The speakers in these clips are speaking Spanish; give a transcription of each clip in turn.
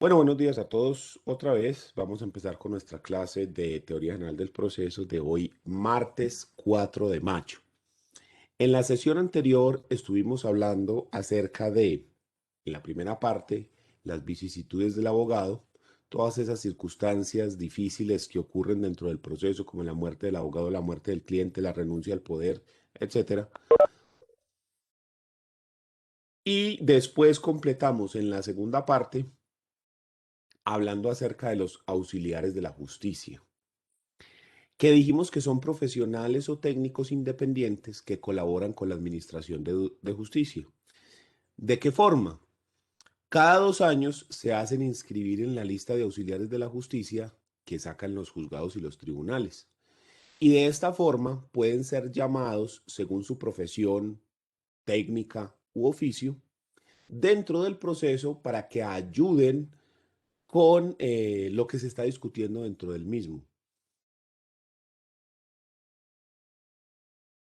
Bueno, buenos días a todos otra vez. Vamos a empezar con nuestra clase de Teoría General del Proceso de hoy, martes 4 de mayo. En la sesión anterior estuvimos hablando acerca de, en la primera parte, las vicisitudes del abogado, todas esas circunstancias difíciles que ocurren dentro del proceso, como la muerte del abogado, la muerte del cliente, la renuncia al poder, etcétera. Y después completamos en la segunda parte hablando acerca de los auxiliares de la justicia, que dijimos que son profesionales o técnicos independientes que colaboran con la administración de justicia. ¿De qué forma? Cada 2 años se hacen inscribir en la lista de auxiliares de la justicia que sacan los juzgados y los tribunales. Y de esta forma pueden ser llamados según su profesión, técnica u oficio dentro del proceso para que ayuden con lo que se está discutiendo dentro del mismo.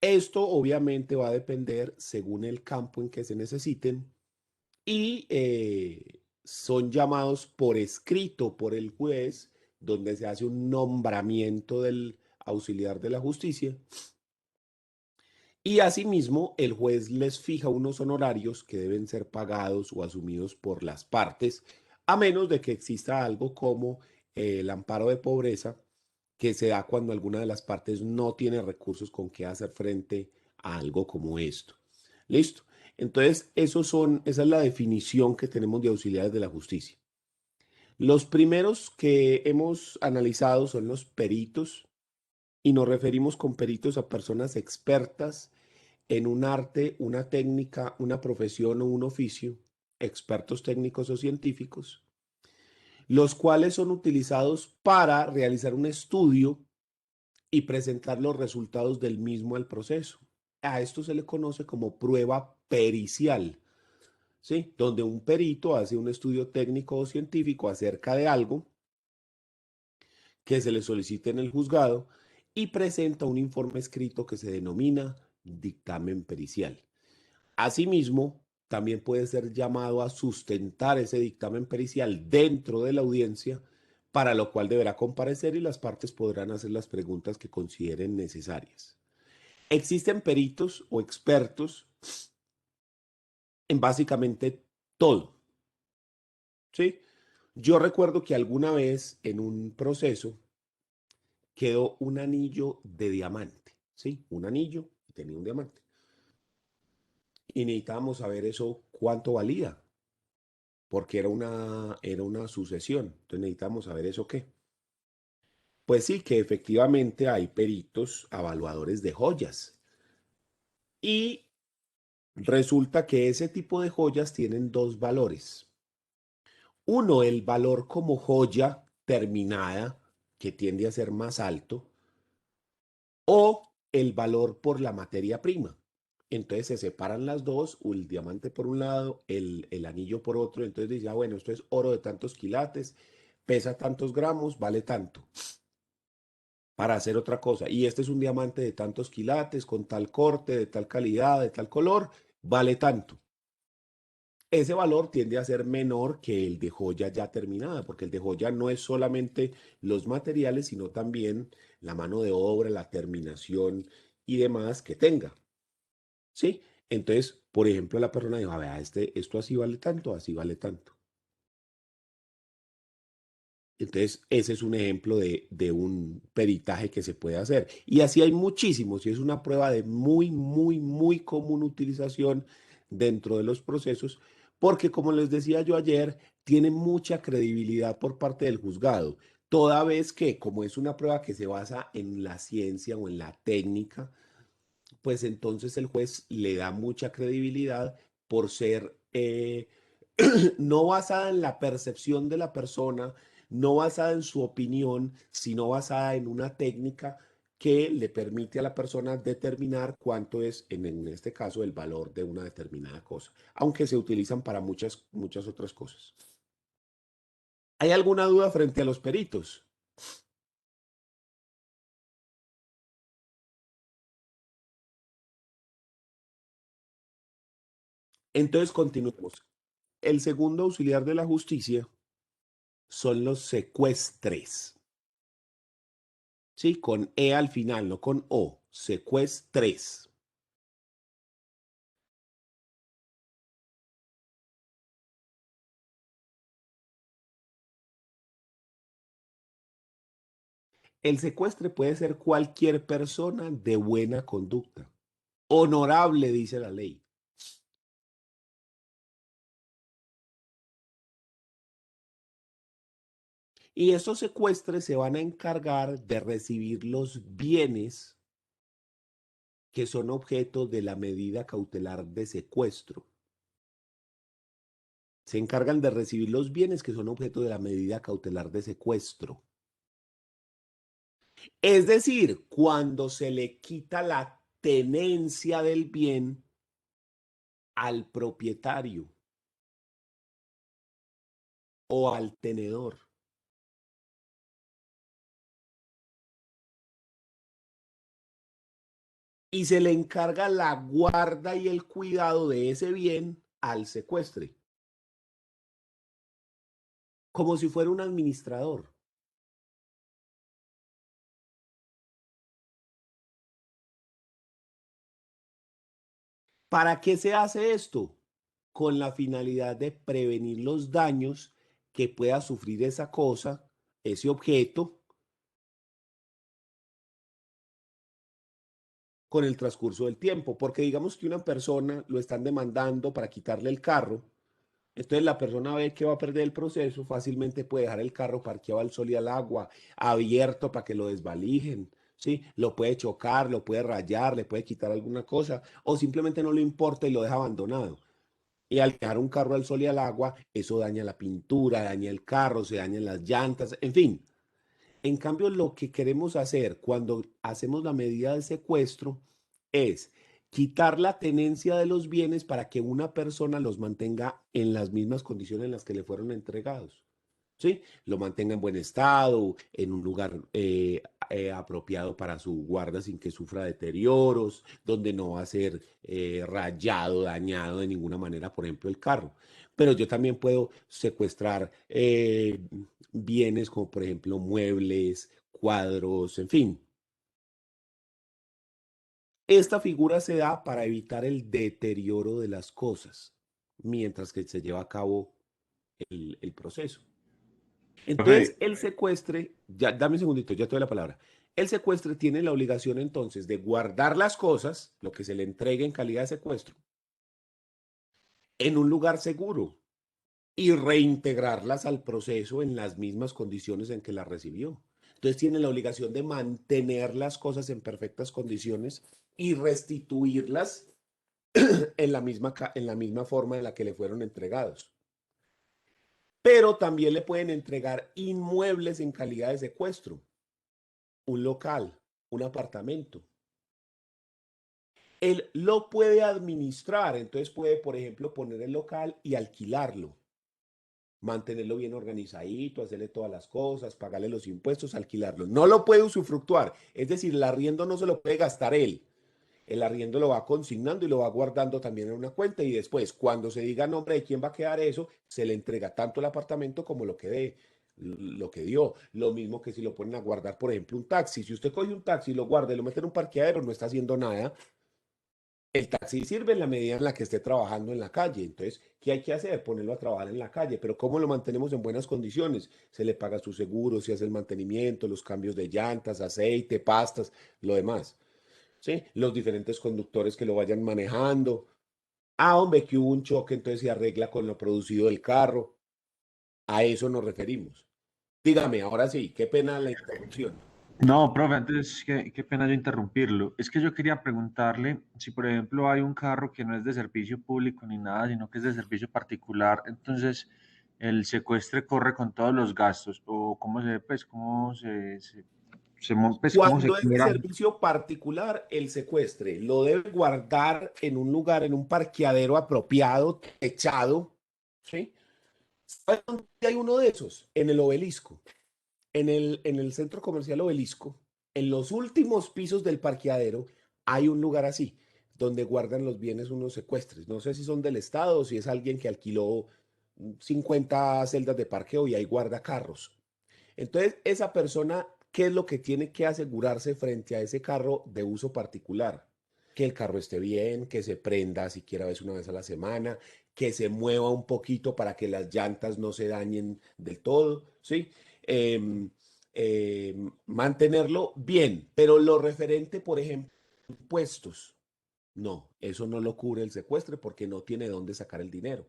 Esto obviamente va a depender según el campo en que se necesiten y son llamados por escrito por el juez, donde se hace un nombramiento del auxiliar de la justicia. Y asimismo, el juez les fija unos honorarios que deben ser pagados o asumidos por las partes, a menos de que exista algo como el amparo de pobreza, que se da cuando alguna de las partes no tiene recursos con que hacer frente a algo como esto. ¿Listo? Entonces, esa es la definición que tenemos de auxiliares de la justicia. Los primeros que hemos analizado son los peritos y nos referimos con peritos a personas expertas en un arte, una técnica, una profesión o un oficio, expertos técnicos o científicos, los cuales son utilizados para realizar un estudio y presentar los resultados del mismo al proceso. A esto se le conoce como prueba pericial, ¿sí? Donde un perito hace un estudio técnico o científico acerca de algo que se le solicite en el juzgado y presenta un informe escrito que se denomina dictamen pericial. Asimismo, también puede ser llamado a sustentar ese dictamen pericial dentro de la audiencia, para lo cual deberá comparecer y las partes podrán hacer las preguntas que consideren necesarias. Existen peritos o expertos en básicamente todo, ¿sí? Yo recuerdo que alguna vez en un proceso quedó un anillo de diamante, ¿sí? Un anillo y tenía un diamante. Y necesitábamos saber eso cuánto valía, porque era una sucesión. Entonces necesitamos saber eso qué. Pues sí, que efectivamente hay peritos evaluadores de joyas. Y resulta que ese tipo de joyas tienen dos valores. Uno, el valor como joya terminada, que tiende a ser más alto, o el valor por la materia prima. Entonces se separan las dos, el diamante por un lado, el anillo por otro. Entonces dice, bueno, esto es oro de tantos quilates, pesa tantos gramos, vale tanto, para hacer otra cosa. Y este es un diamante de tantos quilates, con tal corte, de tal calidad, de tal color, vale tanto. Ese valor tiende a ser menor que el de joya ya terminada, porque el de joya no es solamente los materiales, sino también la mano de obra, la terminación y demás que tenga, ¿sí? Entonces, por ejemplo, la persona dijo, vea, esto así vale tanto, así vale tanto. Entonces, ese es un ejemplo de un peritaje que se puede hacer. Y así hay muchísimos, y es una prueba de muy, muy, muy común utilización dentro de los procesos, porque como les decía yo ayer, tiene mucha credibilidad por parte del juzgado, toda vez que como es una prueba que se basa en la ciencia o en la técnica, pues entonces el juez le da mucha credibilidad por ser no basada en la percepción de la persona, no basada en su opinión, sino basada en una técnica que le permite a la persona determinar cuánto es, en este caso, el valor de una determinada cosa, aunque se utilizan para muchas, muchas otras cosas. ¿Hay alguna duda frente a los peritos? Entonces continuemos. El segundo auxiliar de la justicia son los secuestres. Sí, con E al final, no con O. Secuestres. El secuestre puede ser cualquier persona de buena conducta. Honorable, dice la ley. Y esos secuestres se van a encargar de recibir los bienes que son objeto de la medida cautelar de secuestro. Se encargan de recibir los bienes que son objeto de la medida cautelar de secuestro. Es decir, cuando se le quita la tenencia del bien al propietario o al tenedor. Y se le encarga la guarda y el cuidado de ese bien al secuestre, como si fuera un administrador. ¿Para qué se hace esto? Con la finalidad de prevenir los daños que pueda sufrir esa cosa, ese objeto, con el transcurso del tiempo. Porque digamos que una persona lo están demandando para quitarle el carro, entonces la persona ve que va a perder el proceso, fácilmente puede dejar el carro parqueado al sol y al agua, abierto para que lo desvalijen, ¿sí? Lo puede chocar, lo puede rayar, le puede quitar alguna cosa, o simplemente no le importa y lo deja abandonado. Y al dejar un carro al sol y al agua, eso daña la pintura, daña el carro, se dañan las llantas, en fin. En cambio, lo que queremos hacer cuando hacemos la medida de secuestro es quitar la tenencia de los bienes para que una persona los mantenga en las mismas condiciones en las que le fueron entregados. ¿Sí? Lo mantenga en buen estado, en un lugar apropiado para su guarda sin que sufra deterioros, donde no va a ser rayado, dañado de ninguna manera, por ejemplo, el carro. Pero yo también puedo secuestrar bienes como, por ejemplo, muebles, cuadros, en fin. Esta figura se da para evitar el deterioro de las cosas mientras que se lleva a cabo el proceso. Entonces, Profe, el secuestre, ya dame un segundito, ya te doy la palabra. El secuestre tiene la obligación entonces de guardar las cosas, lo que se le entregue en calidad de secuestro, en un lugar seguro y reintegrarlas al proceso en las mismas condiciones en que las recibió. Entonces, tiene la obligación de mantener las cosas en perfectas condiciones y restituirlas en la misma forma en la que le fueron entregados. Pero también le pueden entregar inmuebles en calidad de secuestro, un local, un apartamento. Él lo puede administrar, entonces puede, por ejemplo, poner el local y alquilarlo, mantenerlo bien organizadito, hacerle todas las cosas, pagarle los impuestos, alquilarlo. No lo puede usufructuar, es decir, el arriendo no se lo puede gastar él. El arriendo lo va consignando y lo va guardando también en una cuenta y después, cuando se diga nombre de quién va a quedar eso, se le entrega tanto el apartamento como lo que dio. Lo mismo que si lo ponen a guardar, por ejemplo, un taxi. Si usted coge un taxi y lo guarda y lo mete en un parqueadero, no está haciendo nada. El taxi sirve en la medida en la que esté trabajando en la calle. Entonces, ¿qué hay que hacer? Ponerlo a trabajar en la calle. Pero ¿cómo lo mantenemos en buenas condiciones? Se le paga su seguro, se hace el mantenimiento, los cambios de llantas, aceite, pastas, lo demás. ¿Sí? Los diferentes conductores que lo vayan manejando. Ah, hombre, que hubo un choque, entonces se arregla con lo producido del carro. A eso nos referimos. Dígame, ahora sí, qué pena la interrupción. no, profe, antes, qué pena yo interrumpirlo. Es que yo quería preguntarle si, por ejemplo, hay un carro que no es de servicio público ni nada, sino que es de servicio particular, entonces el secuestre corre con todos los gastos, o cómo se Cuando es de quiera. servicio particular, el secuestre lo debe guardar en un lugar, en un parqueadero apropiado, techado, ¿sí? ¿Sabe dónde hay uno de esos? En el Obelisco, en el centro comercial Obelisco, en los últimos pisos del parqueadero, hay un lugar así, donde guardan los bienes unos secuestres. No sé si son del Estado o si es alguien que alquiló, 50 celdas de parqueo y hay guardacarros. Entonces, esa persona, ¿qué es lo que tiene que asegurarse frente a ese carro de uso particular? Que el carro esté bien, que se prenda siquiera una vez a la semana, que se mueva un poquito para que las llantas no se dañen del todo, ¿sí? Em, Mantenerlo bien, pero lo referente, por ejemplo, impuestos, no, eso no lo cubre el secuestre porque no tiene dónde sacar el dinero,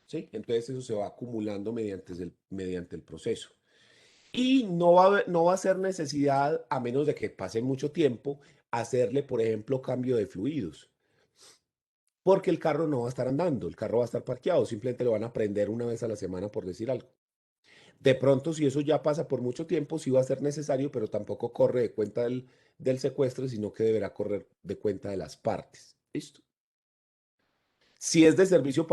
¿sí? Entonces eso se va acumulando mediante el proceso. Y no va a ser necesidad, a menos de que pase mucho tiempo, hacerle, por ejemplo, cambio de fluidos, porque el carro no va a estar andando, el carro va a estar parqueado, simplemente lo van a prender una vez a la semana, por decir algo. De pronto, si eso ya pasa por mucho tiempo, sí va a ser necesario, pero tampoco corre de cuenta del secuestro, sino que deberá correr de cuenta de las partes. ¿Listo? Si es de servicio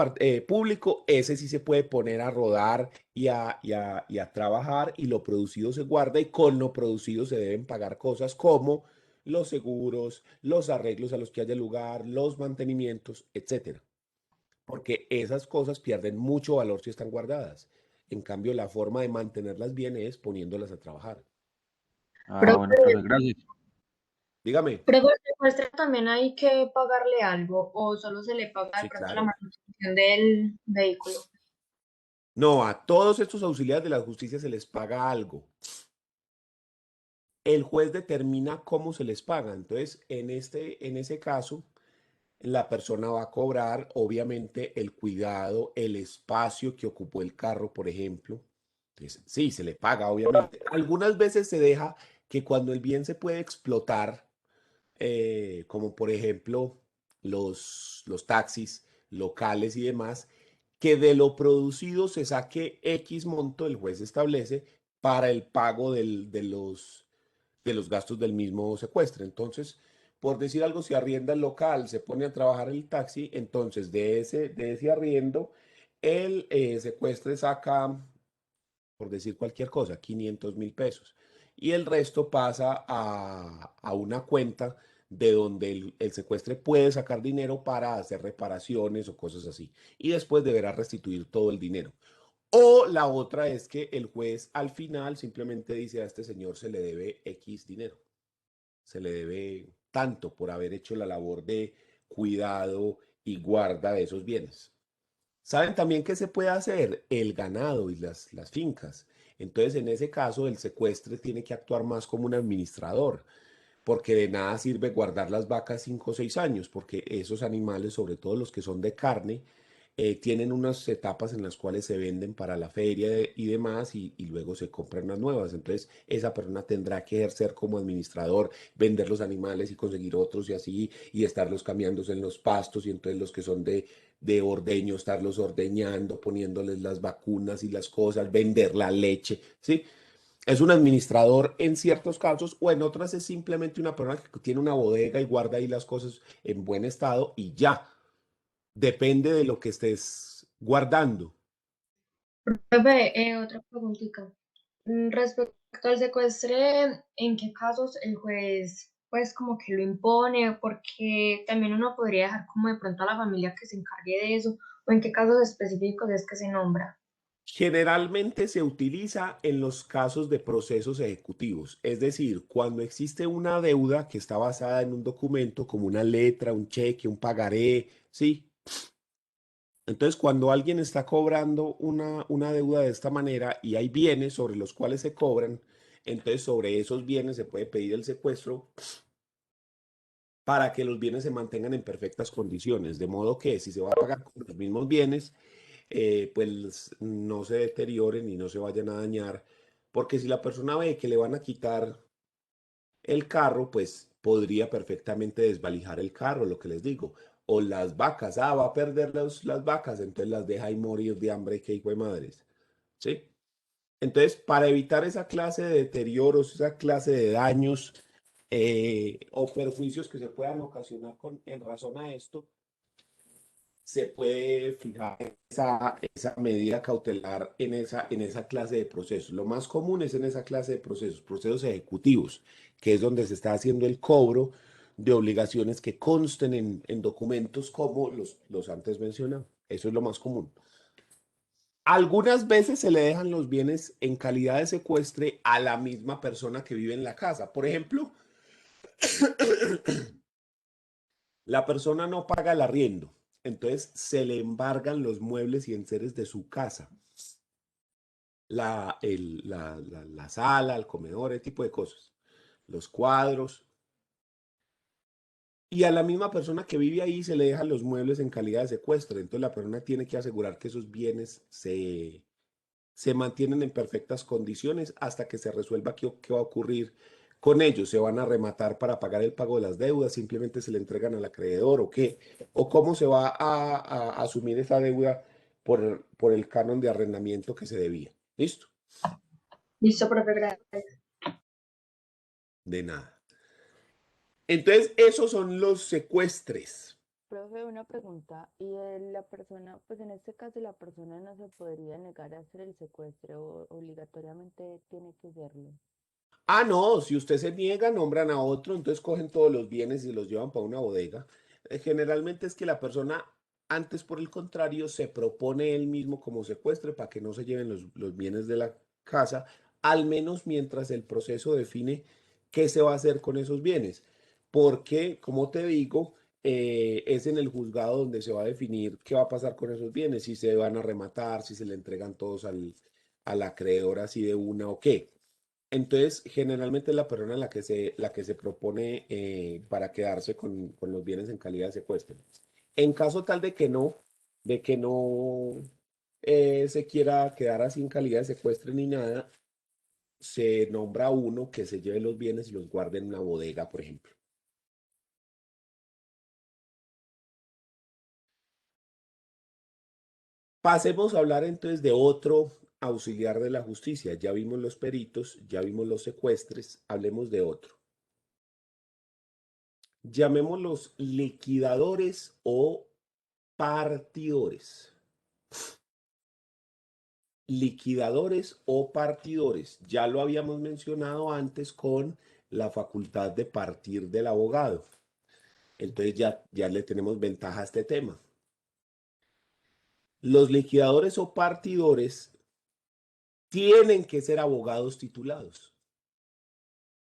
público, ese sí se puede poner a rodar y a trabajar y lo producido se guarda y con lo producido se deben pagar cosas como los seguros, los arreglos a los que haya lugar, los mantenimientos, etcétera. Porque esas cosas pierden mucho valor si están guardadas. En cambio, la forma de mantenerlas bien es poniéndolas a trabajar. Ah, bueno, Profe, profe, gracias. Dígame. pero por secuestro también hay que pagarle algo o solo se le paga de Sí, pronto la claro. manutención del vehículo. No, a todos estos auxiliares de la justicia se les paga algo. El juez determina cómo se les paga. Entonces, en ese caso, la persona va a cobrar, obviamente, el cuidado, el espacio que ocupó el carro, por ejemplo. Entonces, sí, se le paga, obviamente. Algunas veces se deja que cuando el bien se puede explotar, como por ejemplo los taxis locales y demás, que de lo producido se saque X monto, el juez establece, para el pago de los gastos del mismo secuestro. Entonces, por decir algo, si arrienda el local, se pone a trabajar el taxi, entonces de ese arriendo, el secuestre saca, por decir cualquier cosa, 500.000 pesos. Y el resto pasa a una cuenta de donde el secuestre puede sacar dinero para hacer reparaciones o cosas así. Y después deberá restituir todo el dinero. O la otra es que el juez al final simplemente dice a este señor se le debe X dinero, se le debe tanto por haber hecho la labor de cuidado y guarda de esos bienes. ¿Saben también qué se puede hacer? El ganado y las fincas. Entonces, en ese caso, el secuestre tiene que actuar más como un administrador, porque de nada sirve guardar las vacas 5 o 6 años, porque esos animales, sobre todo los que son de carne, tienen unas etapas en las cuales se venden para la feria y demás y luego se compran unas nuevas. Entonces, esa persona tendrá que ejercer como administrador, vender los animales y conseguir otros y así, y estarlos cambiándose en los pastos y entonces los que son de ordeño, estarlos ordeñando, poniéndoles las vacunas y las cosas, vender la leche, ¿sí? Es un administrador en ciertos casos o en otras es simplemente una persona que tiene una bodega y guarda ahí las cosas en buen estado y ya. Depende de lo que estés guardando. Profe, otra preguntita. Respecto al secuestre, ¿en qué casos el juez pues como que lo impone? Porque también uno podría dejar como de pronto a la familia que se encargue de eso, o en qué casos específicos es que se nombra. Generalmente se utiliza en los casos de procesos ejecutivos, es decir, cuando existe una deuda que está basada en un documento como una letra, un cheque, un pagaré, ¿sí? Entonces, cuando alguien está cobrando una deuda de esta manera y hay bienes sobre los cuales se cobran, entonces sobre esos bienes se puede pedir el secuestro para que los bienes se mantengan en perfectas condiciones, de modo que si se va a pagar con los mismos bienes, pues no se deterioren y no se vayan a dañar, porque si la persona ve que le van a quitar el carro, pues podría perfectamente desvalijar el carro, lo que les digo. O las vacas, va a perder las vacas, entonces las deja ahí morir de hambre, que hijo de madres. ¿Sí? Entonces, para evitar esa clase de deterioros, esa clase de daños o perjuicios que se puedan ocasionar en razón a esto, se puede fijar esa medida cautelar en esa clase de procesos. Lo más común es en esa clase de procesos ejecutivos, que es donde se está haciendo el cobro de obligaciones que consten en documentos como los antes mencionados. Eso es lo más común. Algunas veces se le dejan los bienes en calidad de secuestre a la misma persona que vive en la casa. Por ejemplo, la persona no paga el arriendo, entonces se le embargan los muebles y enseres de su casa. La sala, el comedor, ese tipo de cosas. Los cuadros. Y a la misma persona que vive ahí se le dejan los muebles en calidad de secuestro. Entonces la persona tiene que asegurar que esos bienes se mantienen en perfectas condiciones hasta que se resuelva qué va a ocurrir con ellos. ¿Se van a rematar para pagar el pago de las deudas? ¿Simplemente se le entregan al acreedor o qué? ¿O cómo se va a asumir esa deuda por el canon de arrendamiento que se debía? ¿Listo? Listo, profe, gracias. De nada. Entonces, esos son los secuestres. Profe, una pregunta. ¿Y la persona, pues en este caso la persona no se podría negar a hacer el secuestro o obligatoriamente tiene que hacerlo? Ah, no, si usted se niega, nombran a otro, entonces cogen todos los bienes y los llevan para una bodega. Generalmente es que la persona, antes por el contrario, se propone él mismo como secuestre para que no se lleven los bienes de la casa, al menos mientras el proceso define qué se va a hacer con esos bienes. Porque, como te digo, es en el juzgado donde se va a definir qué va a pasar con esos bienes, si se van a rematar, si se le entregan todos al acreedor así de una o qué. Entonces, generalmente es la persona la que se propone para quedarse con los bienes en calidad de secuestro. En caso tal de que no se quiera quedar así en calidad de secuestro ni nada, se nombra uno que se lleve los bienes y los guarde en una bodega, por ejemplo. Pasemos a hablar entonces de otro auxiliar de la justicia. Ya vimos los peritos, ya vimos los secuestres, hablemos de otro. Llamémoslos liquidadores o partidores. Liquidadores o partidores. Ya lo habíamos mencionado antes con la facultad de partir del abogado. Entonces ya le tenemos ventaja a este tema. Los liquidadores o partidores tienen que ser abogados titulados.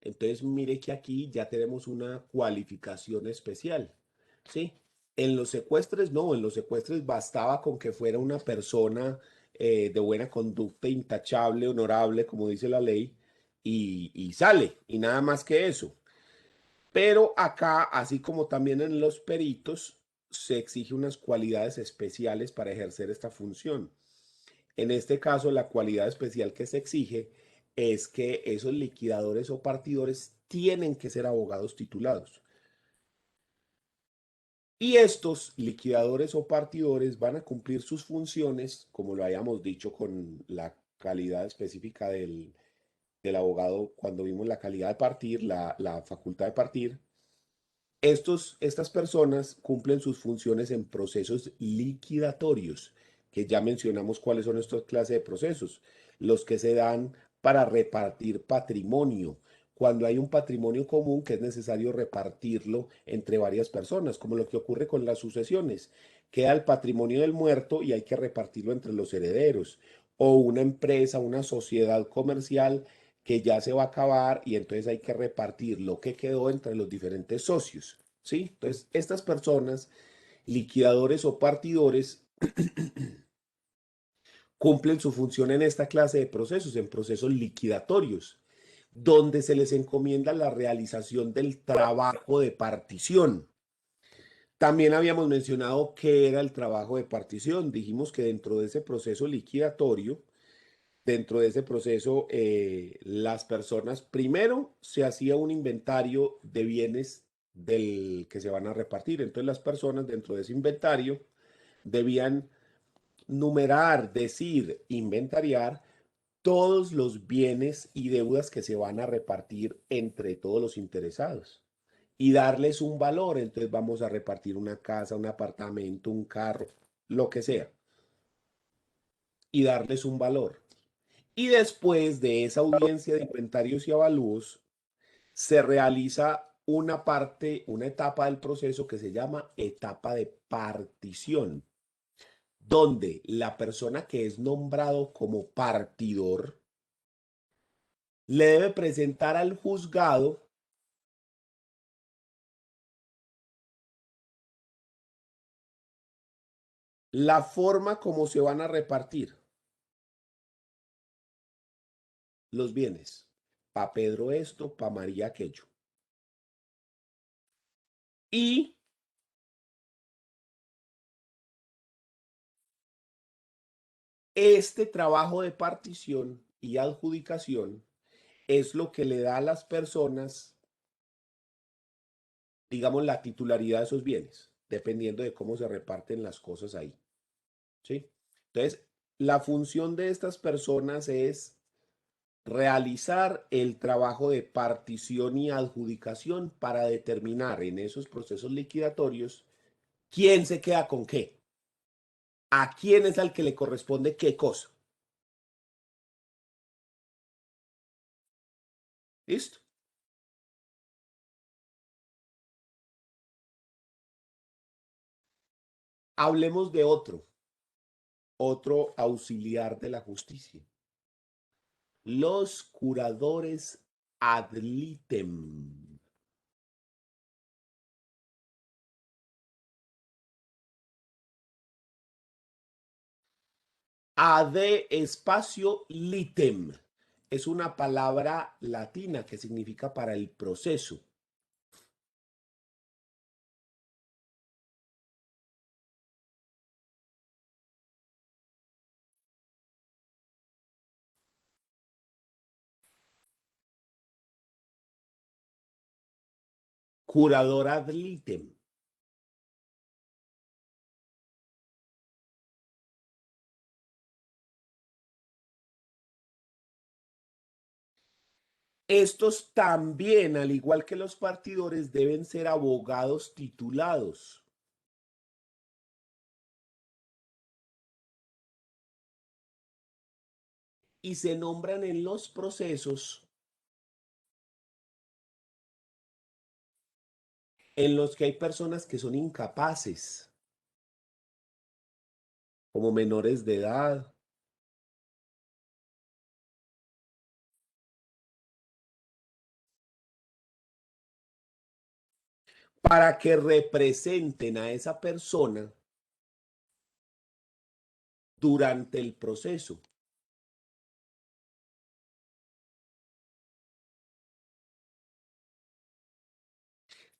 Entonces mire que aquí ya tenemos una cualificación especial, ¿sí? En los secuestres no, en los secuestres bastaba con que fuera una persona de buena conducta, intachable, honorable, como dice la ley, y sale, y nada más que eso. Pero acá, así como también en los peritos, se exige unas cualidades especiales para ejercer esta función. En este caso, la cualidad especial que se exige es que esos liquidadores o partidores tienen que ser abogados titulados. Y estos liquidadores o partidores van a cumplir sus funciones, como lo habíamos dicho con la calidad específica del abogado cuando vimos la calidad de partir, la facultad de partir. Estas personas cumplen sus funciones en procesos liquidatorios, que ya mencionamos cuáles son estas clases de procesos, los que se dan para repartir patrimonio, cuando hay un patrimonio común que es necesario repartirlo entre varias personas, como lo que ocurre con las sucesiones. Queda el patrimonio del muerto y hay que repartirlo entre los herederos, o una empresa, una sociedad comercial que ya se va a acabar y entonces hay que repartir lo que quedó entre los diferentes socios, ¿sí? Entonces, estas personas, liquidadores o partidores, cumplen su función en esta clase de procesos, en procesos liquidatorios, donde se les encomienda la realización del trabajo de partición. También habíamos mencionado qué era el trabajo de partición. Dijimos que dentro de ese proceso liquidatorio, dentro de ese proceso, las personas, primero se hacía un inventario de bienes del que se van a repartir. Entonces las personas dentro de ese inventario debían numerar, decir, inventariar todos los bienes y deudas que se van a repartir entre todos los interesados y darles un valor. Entonces vamos a repartir una casa, un apartamento, un carro, lo que sea, y darles un valor. Y después de esa audiencia de inventarios y avalúos, se realiza una parte, una etapa del proceso que se llama etapa de partición, donde la persona que es nombrado como partidor le debe presentar al juzgado la forma como se van a repartir los bienes. Pa' Pedro esto, pa' María aquello. Y este trabajo de partición y adjudicación es lo que le da a las personas, digamos, la titularidad de esos bienes, dependiendo de cómo se reparten las cosas ahí. ¿Sí? Entonces, la función de estas personas es realizar el trabajo de partición y adjudicación para determinar en esos procesos liquidatorios quién se queda con qué, a quién es al que le corresponde qué cosa. ¿Listo? Hablemos de otro auxiliar de la justicia. Los curadores ad litem. Ad espacio litem es una palabra latina que significa para el proceso. Curador ad litem. Estos también, al igual que los partidores, deben ser abogados titulados. Y se nombran en los procesos en los que hay personas que son incapaces, como menores de edad, para que representen a esa persona durante el proceso.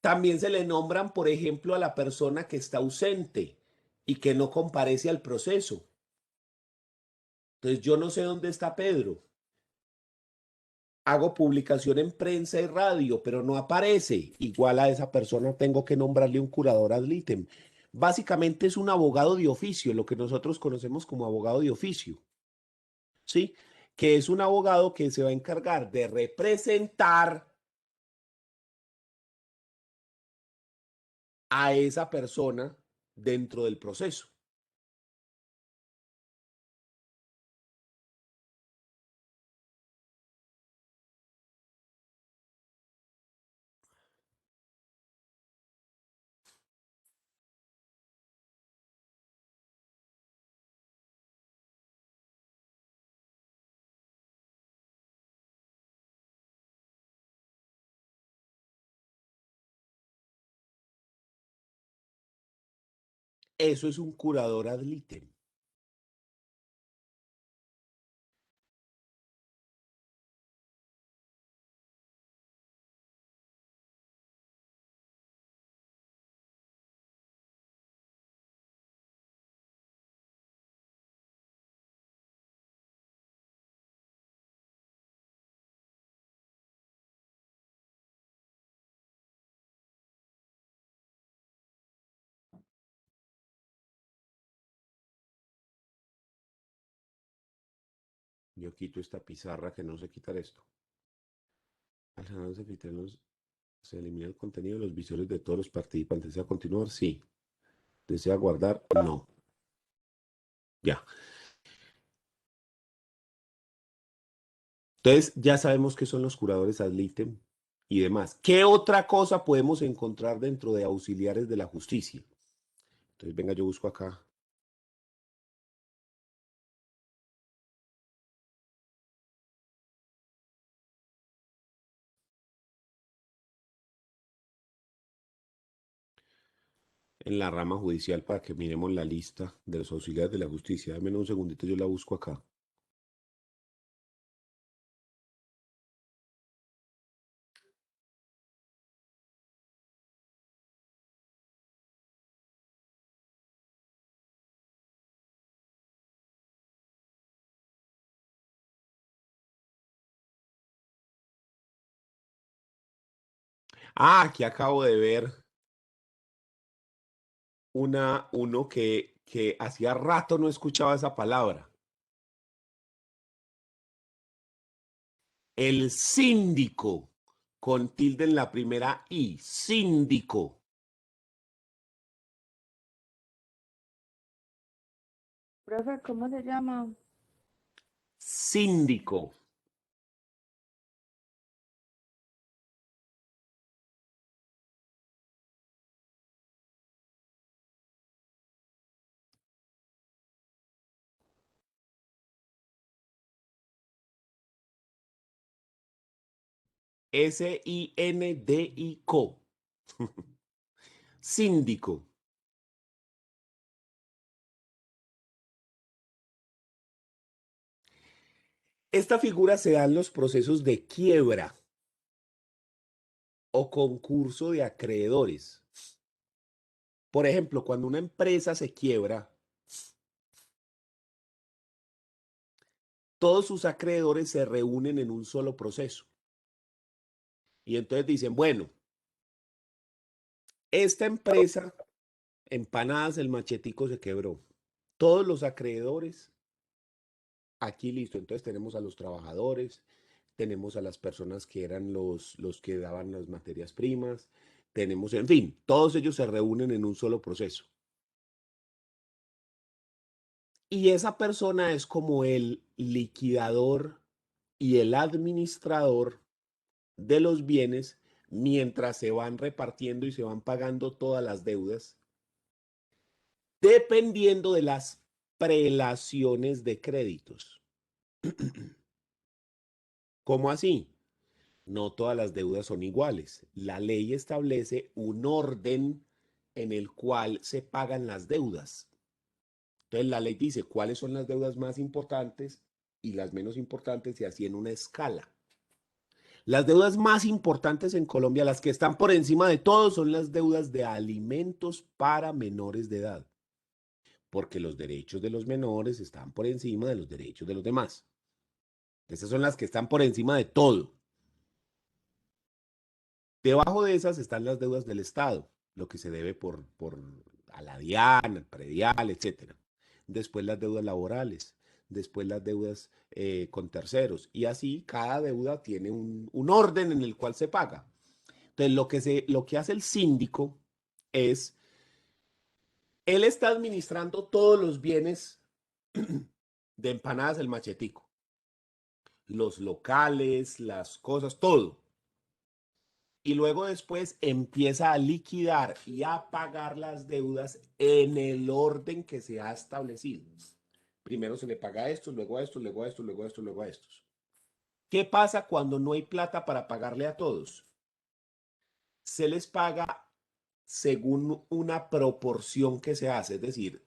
También se le nombran, por ejemplo, a la persona que está ausente y que no comparece al proceso. Entonces, yo no sé dónde está Pedro. Hago publicación en prensa y radio, pero no aparece. Igual a esa persona tengo que nombrarle un curador ad litem. Básicamente es un abogado de oficio, lo que nosotros conocemos como abogado de oficio. ¿Sí? Que es un abogado que se va a encargar de representar a esa persona dentro del proceso. Eso es un curador ad litem. Yo quito esta pizarra que no sé quitar esto. Al final se elimina el contenido de los visores de todos los participantes. ¿Desea continuar? Sí. ¿Desea guardar? No. Ya. Entonces, ya sabemos qué son los curadores ad litem y demás. ¿Qué otra cosa podemos encontrar dentro de auxiliares de la justicia? Entonces, venga, yo busco acá en la rama judicial para que miremos la lista de los auxiliares de la justicia. Dame un segundito, yo la busco acá. Ah, aquí acabo de ver uno que hacía rato no escuchaba esa palabra. El síndico, con tilde en la primera I, síndico. Profe, ¿cómo se llama? Síndico. S-I-N-D-I-C-O. Síndico. Esta figura se da en los procesos de quiebra o concurso de acreedores. Por ejemplo, cuando una empresa se quiebra, todos sus acreedores se reúnen en un solo proceso. Y entonces dicen, bueno, esta empresa, Empanadas el Machetico, se quebró. Todos los acreedores, aquí listo. Entonces tenemos a los trabajadores, tenemos a las personas que eran los que daban las materias primas, tenemos, en fin, todos ellos se reúnen en un solo proceso. Y esa persona es como el liquidador y el administrador de los bienes mientras se van repartiendo y se van pagando todas las deudas, dependiendo de las prelaciones de créditos. ¿Cómo así? No todas las deudas son iguales. La ley establece un orden en el cual se pagan las deudas. Entonces la ley dice cuáles son las deudas más importantes y las menos importantes y así en una escala. Las deudas más importantes en Colombia, las que están por encima de todo, son las deudas de alimentos para menores de edad, porque los derechos de los menores están por encima de los derechos de los demás. Esas son las que están por encima de todo. Debajo de esas están las deudas del Estado, lo que se debe por a la DIAN, al predial, etc. Después las deudas laborales, después las deudas con terceros. Y así cada deuda tiene un orden en el cual se paga. Entonces, lo que hace el síndico es, él está administrando todos los bienes de Empanadas el Machetico, los locales, las cosas, todo. Y luego después empieza a liquidar y a pagar las deudas en el orden que se ha establecido. Primero se le paga a estos, luego a estos, luego a estos, luego a estos, luego a estos. ¿Qué pasa cuando no hay plata para pagarle a todos? Se les paga según una proporción que se hace, es decir,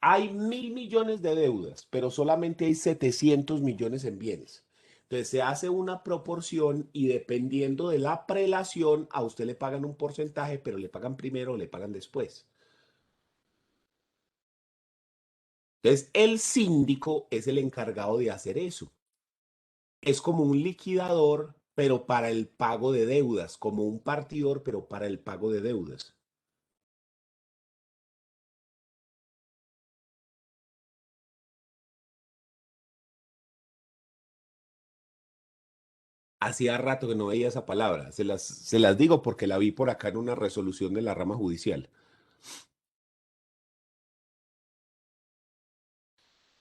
hay 1.000 millones de deudas, pero solamente hay 700 millones en bienes. Entonces se hace una proporción y dependiendo de la prelación, a usted le pagan un porcentaje, pero le pagan primero o le pagan después. Entonces el síndico es el encargado de hacer eso. Es como un liquidador, pero para el pago de deudas, como un partidor, pero para el pago de deudas. Hacía rato que no veía esa palabra. Se las digo porque la vi por acá en una resolución de la rama judicial.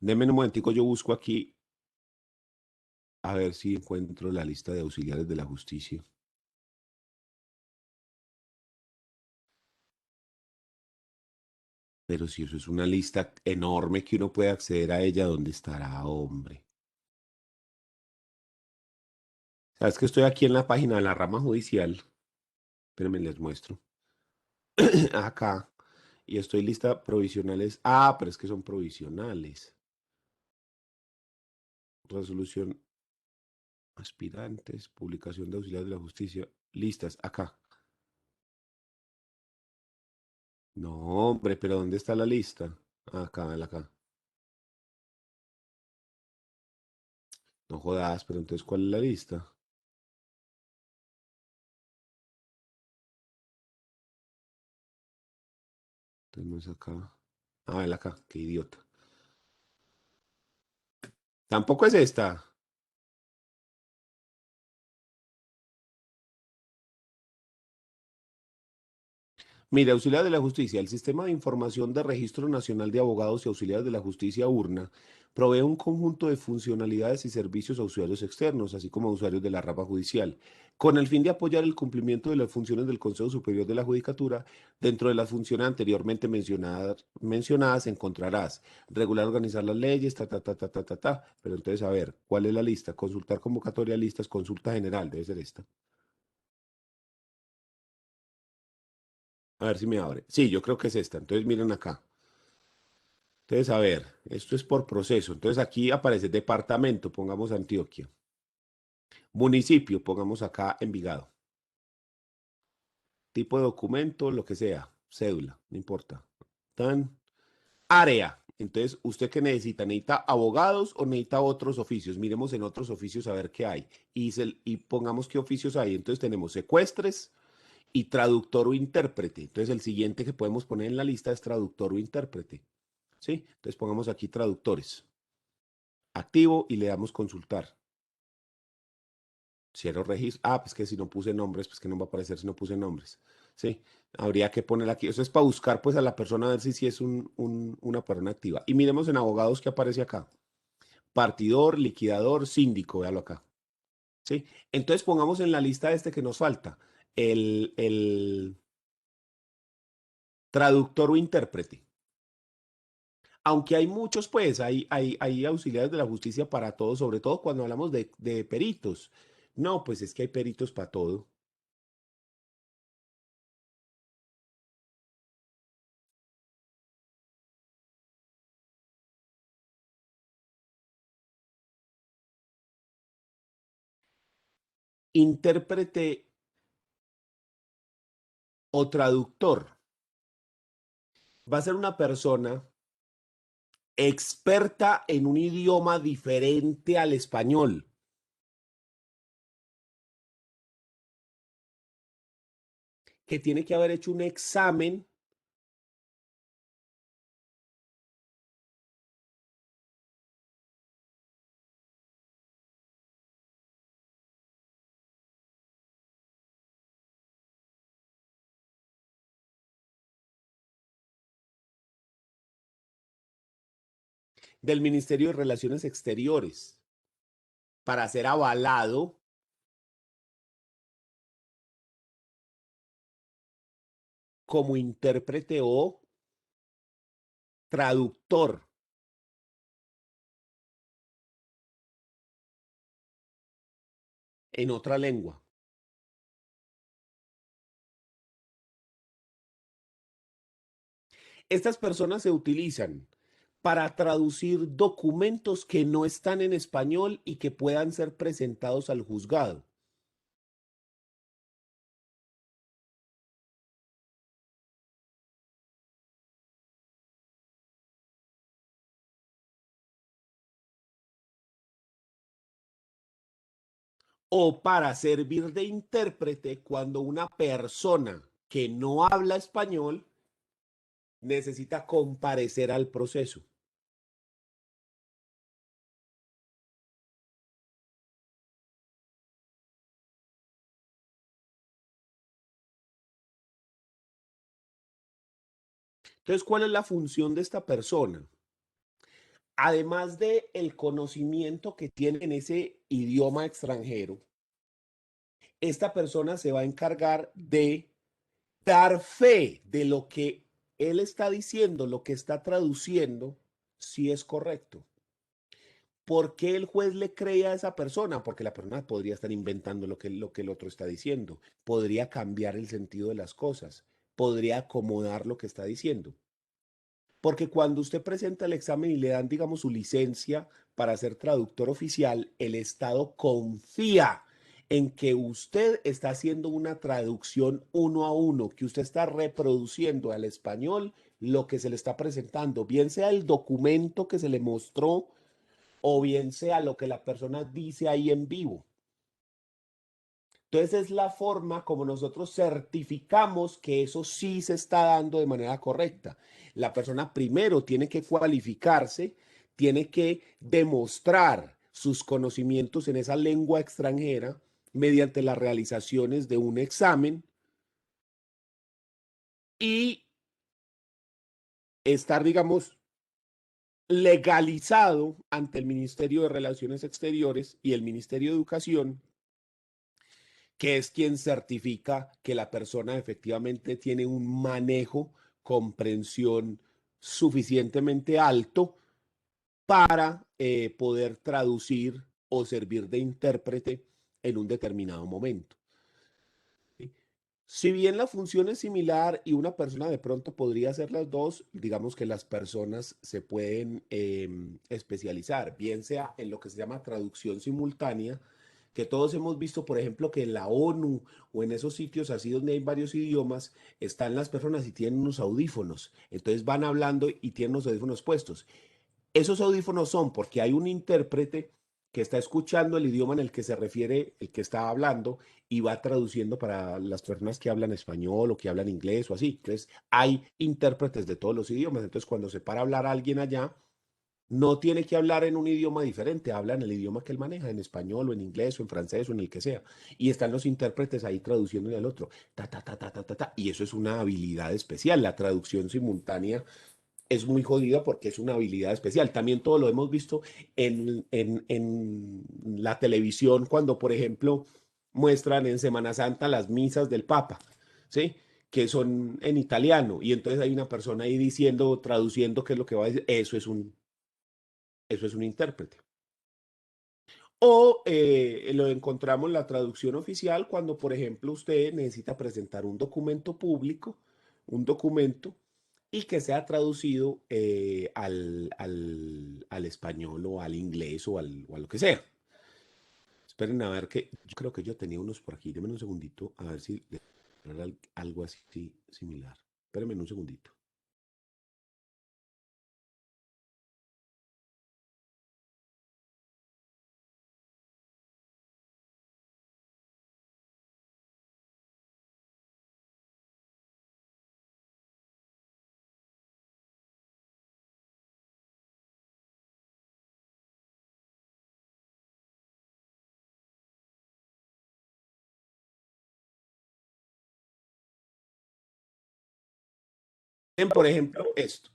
Denme un momentico, yo busco aquí a ver si encuentro la lista de auxiliares de la justicia. Pero si eso es una lista enorme que uno puede acceder a ella, ¿dónde estará, hombre? ¿Sabes que estoy aquí en la página de la rama judicial? Espérenme, les muestro. Acá. y estoy lista provisionales. Ah, pero es que son provisionales. Resolución aspirantes, publicación de auxiliares de la justicia. Listas, acá. No, hombre, pero ¿dónde está la lista? Acá, acá. No jodas, pero entonces, ¿cuál es la lista? Entonces no es acá. Ah, el acá, qué idiota. Tampoco es esta. Mire, auxiliar de la justicia, el Sistema de Información de Registro Nacional de Abogados y Auxiliares de la Justicia, URNA, provee un conjunto de funcionalidades y servicios a usuarios externos, así como a usuarios de la rama judicial, con el fin de apoyar el cumplimiento de las funciones del Consejo Superior de la Judicatura. Dentro de las funciones anteriormente mencionadas encontrarás regular, organizar las leyes, ta. Pero entonces, a ver, ¿cuál es la lista? Consultar convocatoria de listas, consulta general, debe ser esta. A ver si me abre. Sí, yo creo que es esta. Entonces, miren acá. Entonces, a ver, esto es por proceso. Entonces, aquí aparece departamento, pongamos Antioquia. Municipio, pongamos acá Envigado. Tipo de documento, lo que sea. Cédula, no importa. Tan. Área. Entonces, ¿usted qué necesita? ¿Necesita abogados o necesita otros oficios? Miremos en otros oficios a ver qué hay. Y pongamos qué oficios hay. Entonces, tenemos secuestres y traductor o intérprete. Entonces, el siguiente que podemos poner en la lista es traductor o intérprete. ¿Sí? Entonces, pongamos aquí traductores. Activo y le damos consultar. Cierro registro. Ah, pues que si no puse nombres, pues que no va a aparecer si no puse nombres. Sí, habría que poner aquí. Eso es para buscar pues a la persona a ver si es una persona activa. Y miremos en abogados que aparece acá. Partidor, liquidador, síndico, véalo acá. ¿Sí? Entonces pongamos en la lista este que nos falta. El traductor o intérprete. Aunque hay muchos, pues, hay auxiliares de la justicia para todo, sobre todo cuando hablamos de peritos. No, pues es que hay peritos para todo. Intérprete o traductor va a ser una persona experta en un idioma diferente al español. Que tiene que haber hecho un examen del Ministerio de Relaciones Exteriores para ser avalado como intérprete o traductor en otra lengua. Estas personas se utilizan para traducir documentos que no están en español y que puedan ser presentados al juzgado. O para servir de intérprete cuando una persona que no habla español necesita comparecer al proceso. Entonces, ¿cuál es la función de esta persona? Además de el conocimiento que tiene en ese idioma extranjero, esta persona se va a encargar de dar fe de lo que él está diciendo, lo que está traduciendo, si es correcto. ¿Por qué el juez le cree a esa persona? Porque la persona podría estar inventando lo que el otro está diciendo, podría cambiar el sentido de las cosas, podría acomodar lo que está diciendo. Porque cuando usted presenta el examen y le dan, digamos, su licencia para ser traductor oficial, el Estado confía en que usted está haciendo una traducción uno a uno, que usted está reproduciendo al español lo que se le está presentando, bien sea el documento que se le mostró o bien sea lo que la persona dice ahí en vivo. Entonces es la forma como nosotros certificamos que eso sí se está dando de manera correcta. La persona primero tiene que cualificarse, tiene que demostrar sus conocimientos en esa lengua extranjera mediante las realizaciones de un examen y estar, digamos, legalizado ante el Ministerio de Relaciones Exteriores y el Ministerio de Educación, que es quien certifica que la persona efectivamente tiene un manejo, comprensión suficientemente alto para poder traducir o servir de intérprete en un determinado momento. ¿Sí? Si bien la función es similar y una persona de pronto podría hacer las dos, digamos que las personas se pueden especializar, bien sea en lo que se llama traducción simultánea, que todos hemos visto, por ejemplo, que en la ONU o en esos sitios así donde hay varios idiomas, están las personas y tienen unos audífonos. Entonces van hablando y tienen los audífonos puestos. Esos audífonos son porque hay un intérprete que está escuchando el idioma en el que se refiere el que está hablando y va traduciendo para las personas que hablan español o que hablan inglés o así. Entonces, hay intérpretes de todos los idiomas. Entonces, cuando se para a hablar a alguien allá, no tiene que hablar en un idioma diferente, habla en el idioma que él maneja, en español o en inglés o en francés o en el que sea. Y están los intérpretes ahí traduciendo al otro. Ta, ta, ta, ta, ta, ta, ta. Y eso es una habilidad especial. La traducción simultánea es muy jodida porque es una habilidad especial. También todo lo hemos visto en la televisión cuando, por ejemplo, muestran en Semana Santa las misas del Papa, ¿sí? Que son en italiano y entonces hay una persona ahí diciendo, traduciendo qué es lo que va a decir. Eso es un intérprete. O lo encontramos en la traducción oficial cuando, por ejemplo, usted necesita presentar un documento público, un documento, y que sea traducido al español o al inglés o a lo que sea. Esperen a ver que yo creo que yo tenía unos por aquí. Denme un segundito a ver si era algo así similar. Espérenme un segundito. Por ejemplo, esto.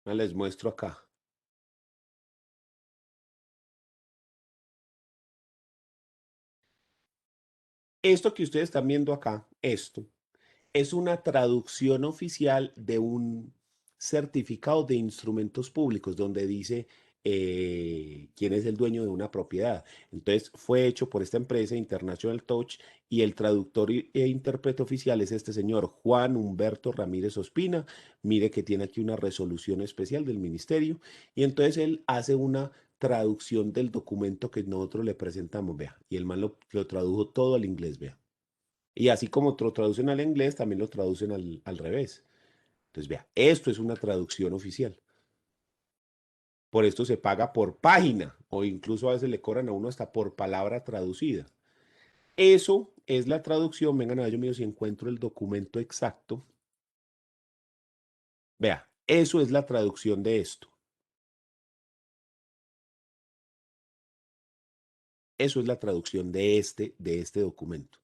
Les muestro acá. Esto que ustedes están viendo acá, esto, es una traducción oficial de un certificado de instrumentos públicos donde dice quién es el dueño de una propiedad. Entonces fue hecho por esta empresa International Touch y el traductor e intérprete oficial es este señor Juan Humberto Ramírez Ospina. Mire que tiene aquí una resolución especial del ministerio y entonces él hace una traducción del documento que nosotros le presentamos, vea, y el man lo tradujo todo al inglés, vea. Y así como lo traducen al inglés, también lo traducen al revés. Entonces, vea, esto es una traducción oficial. Por esto se paga por página o incluso a veces le cobran a uno hasta por palabra traducida. Eso es la traducción. Vengan a ver, yo miro si encuentro el documento exacto. Vea, eso es la traducción de esto. Eso es la traducción de este documento.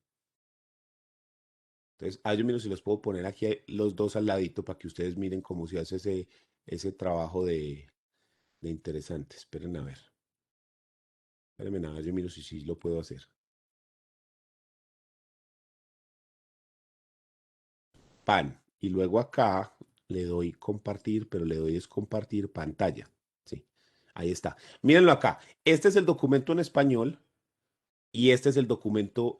Entonces, yo miro si los puedo poner aquí los dos al ladito para que ustedes miren cómo se hace ese trabajo de interesante. Esperen a ver. Espérenme nada, yo miro si sí lo puedo hacer. Pan. Y luego acá le doy compartir, pero le doy es compartir pantalla. Sí, ahí está. Mírenlo acá. Este es el documento en español y este es el documento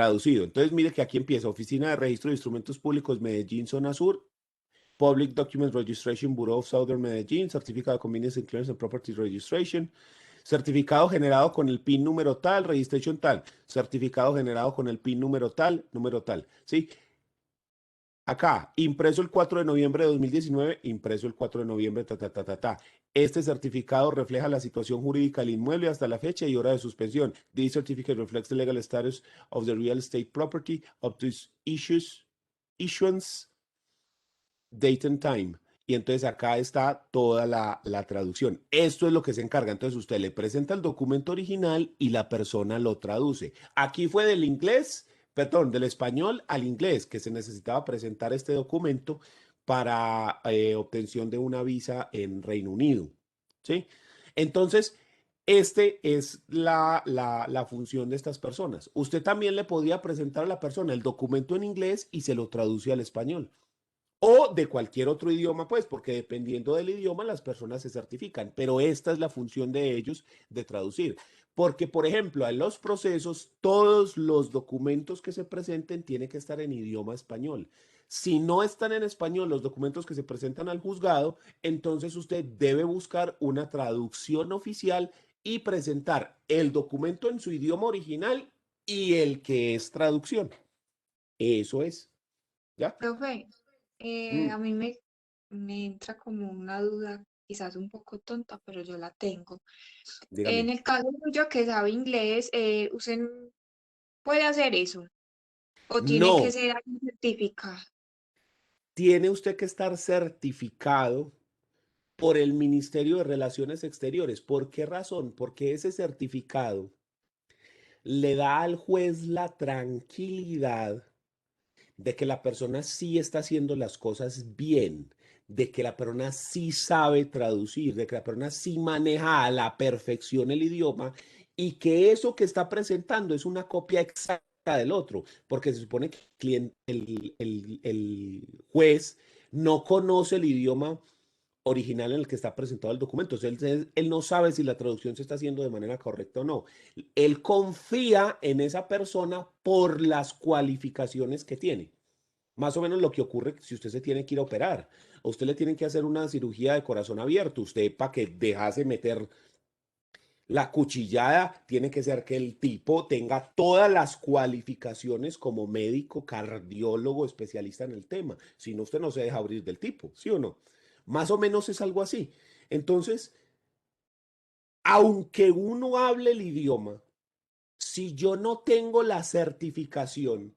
traducido. Entonces, mire que aquí empieza Oficina de Registro de Instrumentos Públicos Medellín, Zona Sur, Public Documents Registration Bureau of Southern Medellín, Certificado de Convenience and Clearance and Property Registration, certificado generado con el PIN número tal, registration tal, certificado generado con el PIN número tal, ¿sí? Acá, impreso el 4 de noviembre de 2019, impreso el 4 de noviembre, Este certificado refleja la situación jurídica del inmueble hasta la fecha y hora de suspensión. This certificate reflects the legal status of the real estate property up to its issuance, date and time. Y entonces acá está toda la traducción. Esto es lo que se encarga. Entonces usted le presenta el documento original y la persona lo traduce. Aquí fue del inglés, perdón, del español al inglés, que se necesitaba presentar este documento para obtención de una visa en Reino Unido. ¿Sí? Entonces, este es la función de estas personas. Usted también le podría presentar a la persona el documento en inglés y se lo traduce al español. O de cualquier otro idioma, pues, porque dependiendo del idioma las personas se certifican, pero esta es la función de ellos de traducir. Porque, por ejemplo, en los procesos, todos los documentos que se presenten tienen que estar en idioma español. Si no están en español los documentos que se presentan al juzgado, entonces usted debe buscar una traducción oficial y presentar el documento en su idioma original y el que es traducción. Eso es, ¿ya? Profe, Mm, a mí me entra como una duda, quizás un poco tonta, pero yo la tengo. En dígame. el caso suyo que sabe inglés, ¿usted puede hacer eso? ¿O tiene que No, ser alguien certificado? tiene usted que estar certificado por el Ministerio de Relaciones Exteriores. ¿Por qué razón? Porque ese certificado le da al juez la tranquilidad de que la persona sí está haciendo las cosas bien, de que la persona sí sabe traducir, de que la persona sí maneja a la perfección el idioma y que eso que está presentando es una copia exacta del otro, porque se supone que el juez no conoce el idioma original en el que está presentado el documento. Entonces, él no sabe si la traducción se está haciendo de manera correcta o no. Él confía en esa persona por las cualificaciones que tiene. Más o menos lo que ocurre si usted se tiene que ir a operar. A usted le tienen que hacer una cirugía de corazón abierto. Usted, para que dejase meter la cuchillada, tiene que ser que el tipo tenga todas las cualificaciones como médico, cardiólogo, especialista en el tema. Si no, usted no se deja abrir del tipo, ¿sí o no? Más o menos es algo así. Entonces, aunque uno hable el idioma, si yo no tengo la certificación,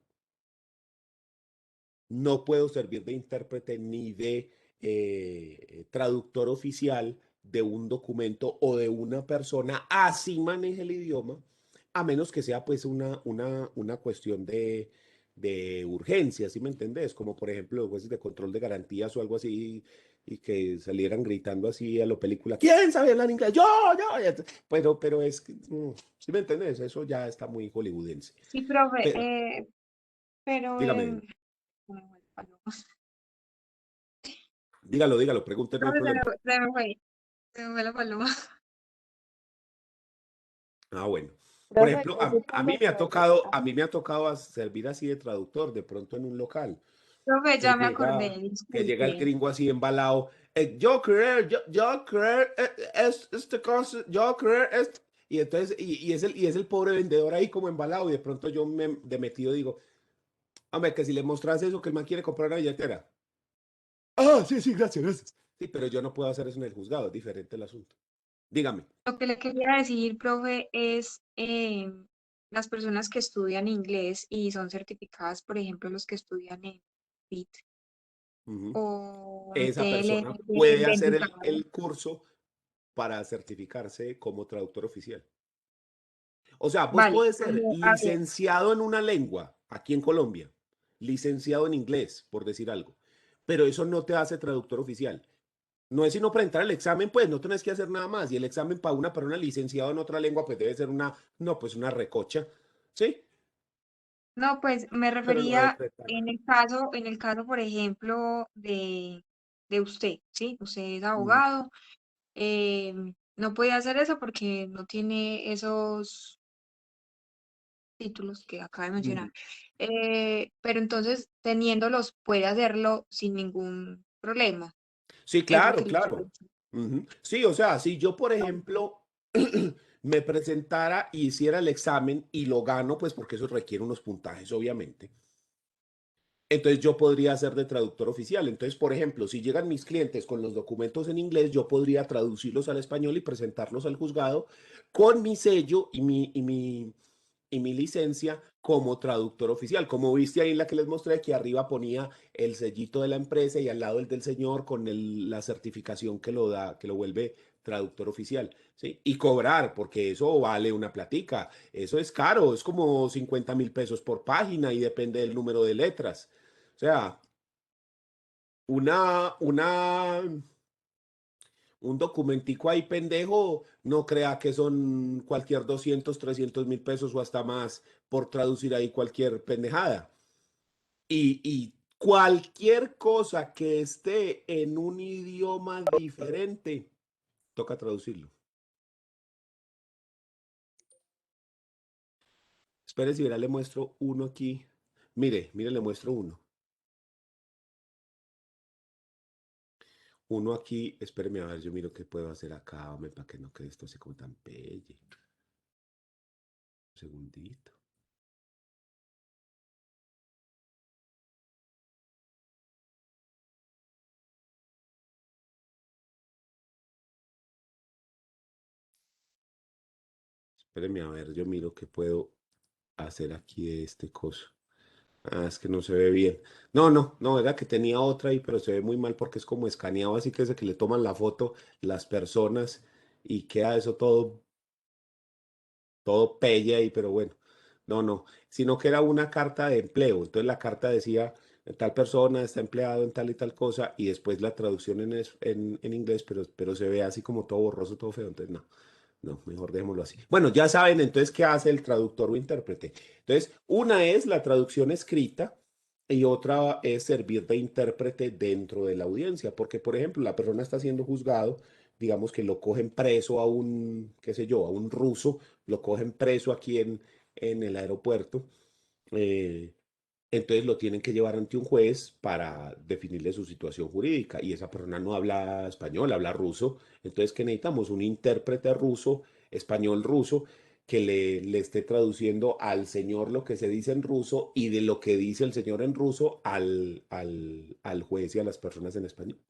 no puedo servir de intérprete ni de traductor oficial de un documento o de una persona, así maneje el idioma, a menos que sea pues una cuestión de urgencia, ¿sí me entendés? Como por ejemplo los jueces de control de garantías o algo así, y que salieran gritando así a la película, ¿quién sabe hablar inglés? Yo. Pero es que, ¿sí me entendés? Eso ya está muy hollywoodense. Sí, profe, Pero, pero dígame, se me fue el paloma. dígalo, pregúnteme, no hay Profe, problema. se me fue la paloma. Ah, bueno. Por Profe, ejemplo, yo a mí supongo me que ha allí, tocado, a mí me ha tocado servir así de traductor, de pronto en un local, Profe, que ya me acordé, llega el disculpe. gringo así embalado, yo creer, este cosa, yo creer, esto. Y entonces, y es el pobre vendedor ahí como embalado, y de pronto yo me de metido digo, hombre, que si le mostras eso, que el man quiere comprar una billetera. Ah, sí, sí, gracias, gracias. Sí, pero yo no puedo hacer eso en el juzgado, es diferente el asunto. Dígame. Lo que le quería decir, profe, es las personas que estudian inglés y son certificadas, por ejemplo, los que estudian en BIT Ujú. o en Esa persona TLR puede en hacer Envigado. el curso para certificarse como traductor oficial. O sea, vos Vale, puedes ser como, a ver, licenciado en una lengua aquí en Colombia, licenciado en inglés, por decir algo, pero eso no te hace traductor oficial. No es sino presentar el examen, pues no tenés que hacer nada más. Y el examen para una persona licenciada en otra lengua, pues debe ser no, pues una recocha, ¿sí? no, pues me Pero no debe refería prestar. en el caso, por ejemplo, de usted, ¿sí? Usted es Mm. abogado, no puede hacer eso porque no tiene títulos que acaba de mencionar. Pero entonces, teniéndolos, puede hacerlo sin ningún problema. Sí, Es lo que claro, le quiero claro. decir. Ujú. Sí, o sea, si yo, por ejemplo, me presentara y hiciera el examen y lo gano, pues porque eso requiere unos puntajes, obviamente. Entonces yo podría ser de traductor oficial. Entonces, por ejemplo, si llegan mis clientes con los documentos en inglés, yo podría traducirlos al español y presentarlos al juzgado con mi sello y mi licencia como traductor oficial. Como viste ahí en la que les mostré, que arriba ponía el sellito de la empresa y al lado el del señor con la certificación que lo da, que lo vuelve traductor oficial, ¿sí? Y cobrar, porque eso vale una platica. Eso es caro, es como 50.000 pesos por página y depende del número de letras. O sea, un documentico ahí pendejo, no crea que son cualquier 200, 300.000 pesos o hasta más por traducir ahí cualquier pendejada. Y cualquier cosa que esté en un idioma diferente, toca traducirlo. Espere, si verá, le muestro uno aquí. Mire, le muestro uno. Uno aquí, espéreme a ver, yo miro qué puedo hacer acá, hombre, para que no quede esto así como tan pelle. Un segundito. Espéreme a ver, yo miro qué puedo hacer aquí de este coso. Ah, es que no se ve bien. No, era que tenía otra ahí, pero se ve muy mal porque es como escaneado, así que es de que le toman la foto las personas y queda eso todo pelle ahí, pero bueno, no, sino que era una carta de empleo. Entonces la carta decía, tal persona está empleado en tal y tal cosa, y después la traducción en inglés, pero se ve así como todo borroso, todo feo. Entonces no, mejor dejémoslo así. Bueno, ya saben entonces qué hace el traductor o intérprete. Entonces, una es la traducción escrita y otra es servir de intérprete dentro de la audiencia, porque por ejemplo, la persona está siendo juzgado, digamos que lo cogen preso a un, qué sé yo, a un ruso, lo cogen preso aquí en el aeropuerto. eh, entonces lo tienen que llevar ante un juez para definirle su situación jurídica y esa persona no habla español, habla ruso. Entonces, ¿qué necesitamos? Un intérprete ruso, español ruso, que le esté traduciendo al señor lo que se dice en ruso y de lo que dice el señor en ruso al juez y a las personas en español.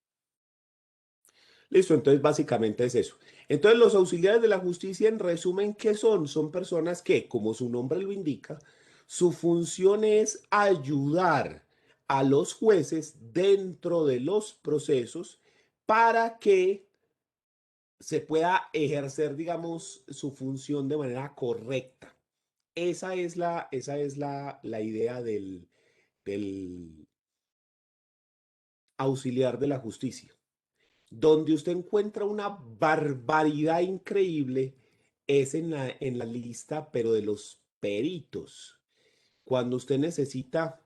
Listo, entonces básicamente es eso. Entonces los auxiliares de la justicia, en resumen, ¿qué son? Son personas que, como su nombre lo indica, su función es ayudar a los jueces dentro de los procesos para que se pueda ejercer, digamos, su función de manera correcta. Esa es la idea del auxiliar de la justicia. Donde usted encuentra una barbaridad increíble es en la lista, pero de los peritos. Cuando usted necesita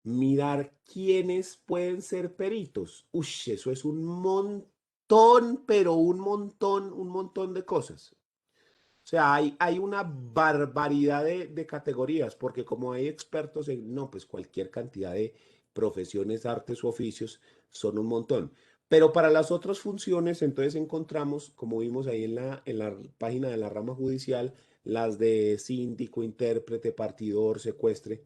mirar quiénes pueden ser peritos, eso es un montón, pero un montón de cosas. O sea, hay una barbaridad de categorías, porque como hay expertos en, no, pues cualquier cantidad de profesiones, artes u oficios, son un montón. Pero para las otras funciones, entonces encontramos, como vimos ahí en la página de la rama judicial, las de síndico, intérprete, partidor, secuestre.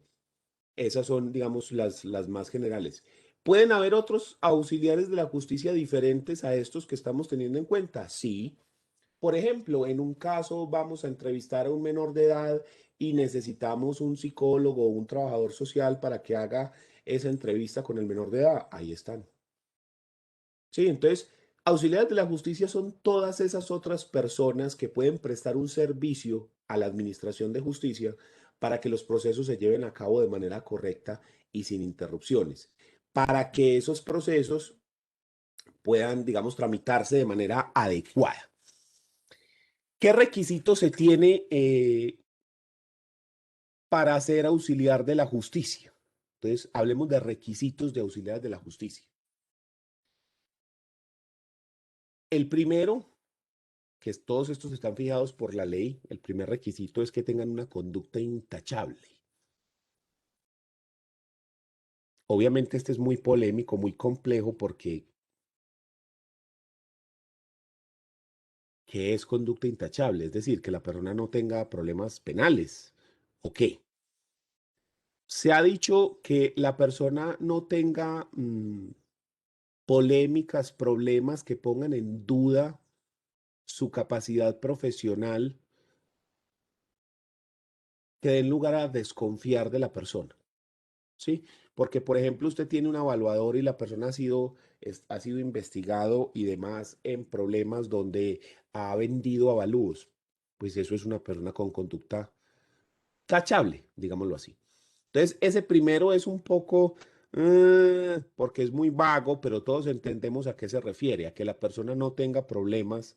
Esas son, digamos, las más generales. ¿Pueden haber otros auxiliares de la justicia diferentes a estos que estamos teniendo en cuenta? Sí. Por ejemplo, en un caso vamos a entrevistar a un menor de edad y necesitamos un psicólogo o un trabajador social para que haga esa entrevista con el menor de edad. Ahí están. Sí, entonces, auxiliares de la justicia son todas esas otras personas que pueden prestar un servicio a la administración de justicia para que los procesos se lleven a cabo de manera correcta y sin interrupciones, para que esos procesos puedan, digamos, tramitarse de manera adecuada. ¿Qué requisitos se tiene para ser auxiliar de la justicia? Entonces, hablemos de requisitos de auxiliar de la justicia. El primero que todos estos están fijados por la ley. El primer requisito es que tengan una conducta intachable. Obviamente este es muy polémico, muy complejo, porque ¿qué es conducta intachable? Es decir, que la persona no tenga problemas penales. ¿O qué? Se ha dicho que la persona no tenga polémicas, problemas que pongan en duda su capacidad profesional, que den lugar a desconfiar de la persona, ¿sí? Porque, por ejemplo, usted tiene un evaluador y la persona ha sido investigado y demás en problemas donde ha vendido avalúos. Pues eso es una persona con conducta tachable, digámoslo así. Entonces, ese primero es un poco, porque es muy vago, pero todos entendemos a qué se refiere, a que la persona no tenga problemas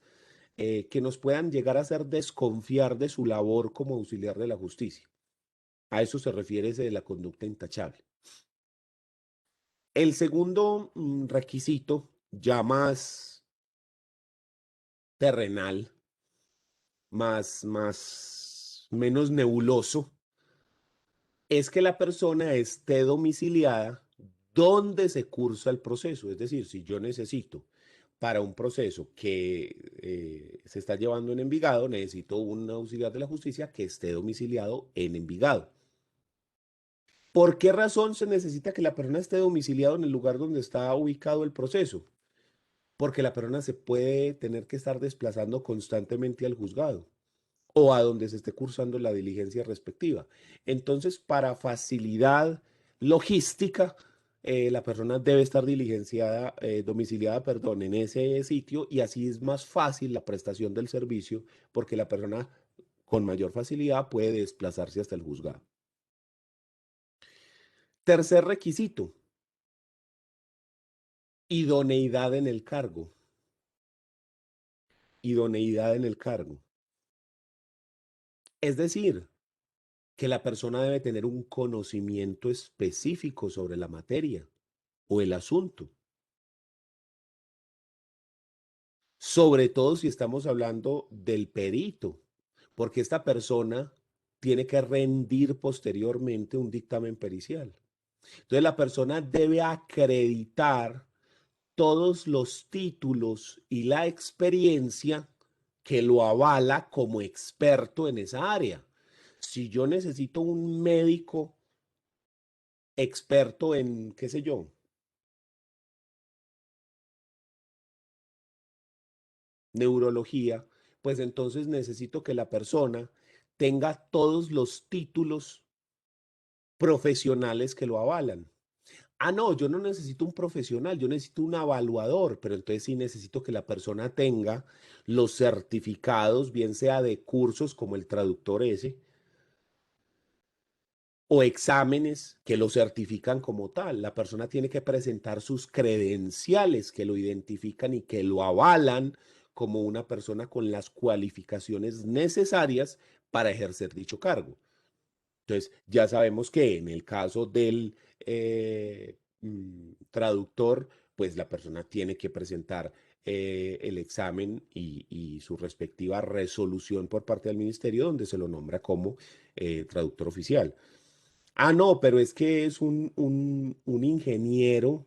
que nos puedan llegar a hacer desconfiar de su labor como auxiliar de la justicia. A eso se refiere ese de la conducta intachable. El segundo requisito, ya más terrenal, menos nebuloso, es que la persona esté domiciliada donde se cursa el proceso. Es decir, si yo necesito para un proceso que se está llevando en Envigado, necesito un auxiliar de la justicia que esté domiciliado en Envigado. ¿Por qué razón se necesita que la persona esté domiciliado en el lugar donde está ubicado el proceso? Porque la persona se puede tener que estar desplazando constantemente al juzgado o a donde se esté cursando la diligencia respectiva. Entonces, para facilidad logística, la persona debe estar domiciliada, perdón, en ese sitio, y así es más fácil la prestación del servicio porque la persona con mayor facilidad puede desplazarse hasta el juzgado. Tercer requisito, idoneidad en el cargo. Idoneidad en el cargo. Es decir, que la persona debe tener un conocimiento específico sobre la materia o el asunto. Sobre todo si estamos hablando del perito, porque esta persona tiene que rendir posteriormente un dictamen pericial. Entonces la persona debe acreditar todos los títulos y la experiencia que lo avala como experto en esa área. Si yo necesito un médico experto en, qué sé yo, neurología, pues entonces necesito que la persona tenga todos los títulos profesionales que lo avalan. Ah, no, yo no necesito un profesional, yo necesito un evaluador, pero entonces sí necesito que la persona tenga los certificados, bien sea de cursos como el traductor ese, o exámenes que lo certifican como tal. La persona tiene que presentar sus credenciales que lo identifican y que lo avalan como una persona con las cualificaciones necesarias para ejercer dicho cargo. Entonces, ya sabemos que en el caso del traductor, pues la persona tiene que presentar el examen y su respectiva resolución por parte del ministerio, donde se lo nombra como traductor oficial. Ah, no, pero es que es un ingeniero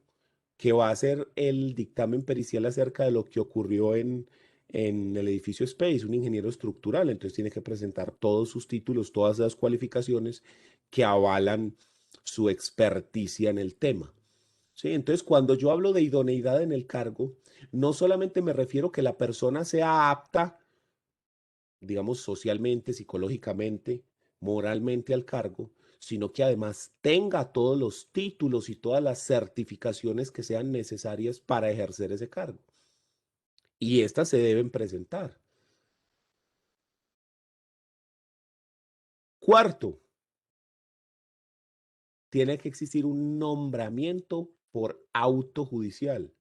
que va a hacer el dictamen pericial acerca de lo que ocurrió en el edificio Space, un ingeniero estructural. Entonces tiene que presentar todos sus títulos, todas las cualificaciones que avalan su experticia en el tema. ¿Sí? Entonces, cuando yo hablo de idoneidad en el cargo, no solamente me refiero que la persona sea apta, digamos, socialmente, psicológicamente, moralmente al cargo, sino que además tenga todos los títulos y todas las certificaciones que sean necesarias para ejercer ese cargo. Y estas se deben presentar. Cuarto, tiene que existir un nombramiento por auto judicial.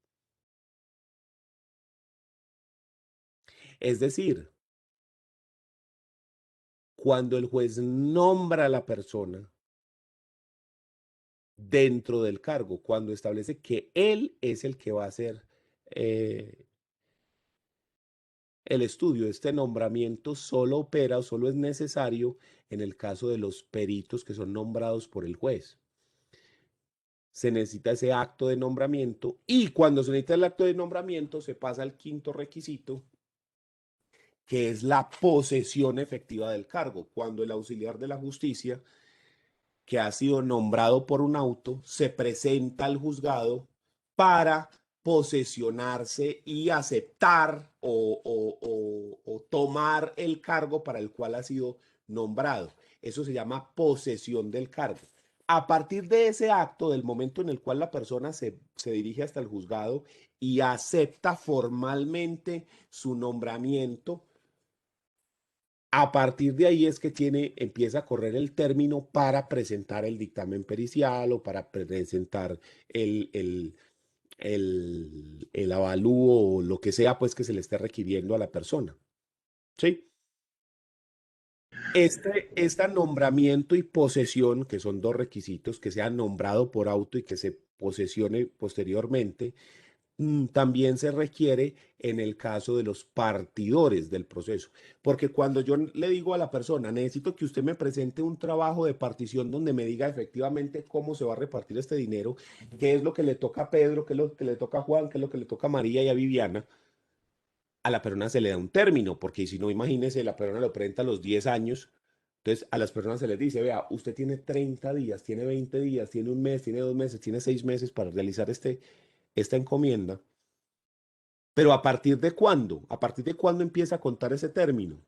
Es decir, cuando el juez nombra a la persona dentro del cargo, cuando establece que él es el que va a ser el estudio. Este nombramiento solo opera o solo es necesario en el caso de los peritos que son nombrados por el juez. Se necesita ese acto de nombramiento y cuando se necesita el acto de nombramiento se pasa al quinto requisito, que es la posesión efectiva del cargo. Cuando el auxiliar de la justicia, que ha sido nombrado por un auto, se presenta al juzgado para posesionarse y aceptar o tomar el cargo para el cual ha sido nombrado. Eso se llama posesión del cargo. A partir de ese acto, del momento en el cual la persona se dirige hasta el juzgado y acepta formalmente su nombramiento, a partir de ahí es que empieza a correr el término para presentar el dictamen pericial o para presentar el avalúo o lo que sea pues que se le esté requiriendo a la persona. ¿Sí? Este nombramiento y posesión, que son dos requisitos, que sea nombrado por auto y que se posesione posteriormente, también se requiere en el caso de los partidores del proceso. Porque cuando yo le digo a la persona, necesito que usted me presente un trabajo de partición donde me diga efectivamente cómo se va a repartir este dinero, qué es lo que le toca a Pedro, qué es lo que le toca a Juan, qué es lo que le toca a María y a Viviana, a la persona se le da un término, porque si no, imagínese, la persona lo presenta a los 10 años. Entonces, a las personas se les dice, vea, usted tiene 30 días, tiene 20 días, tiene un mes, tiene 2 meses, tiene 6 meses para realizar esta encomienda. Pero ¿a partir de cuándo? ¿A partir de cuándo empieza a contar ese término?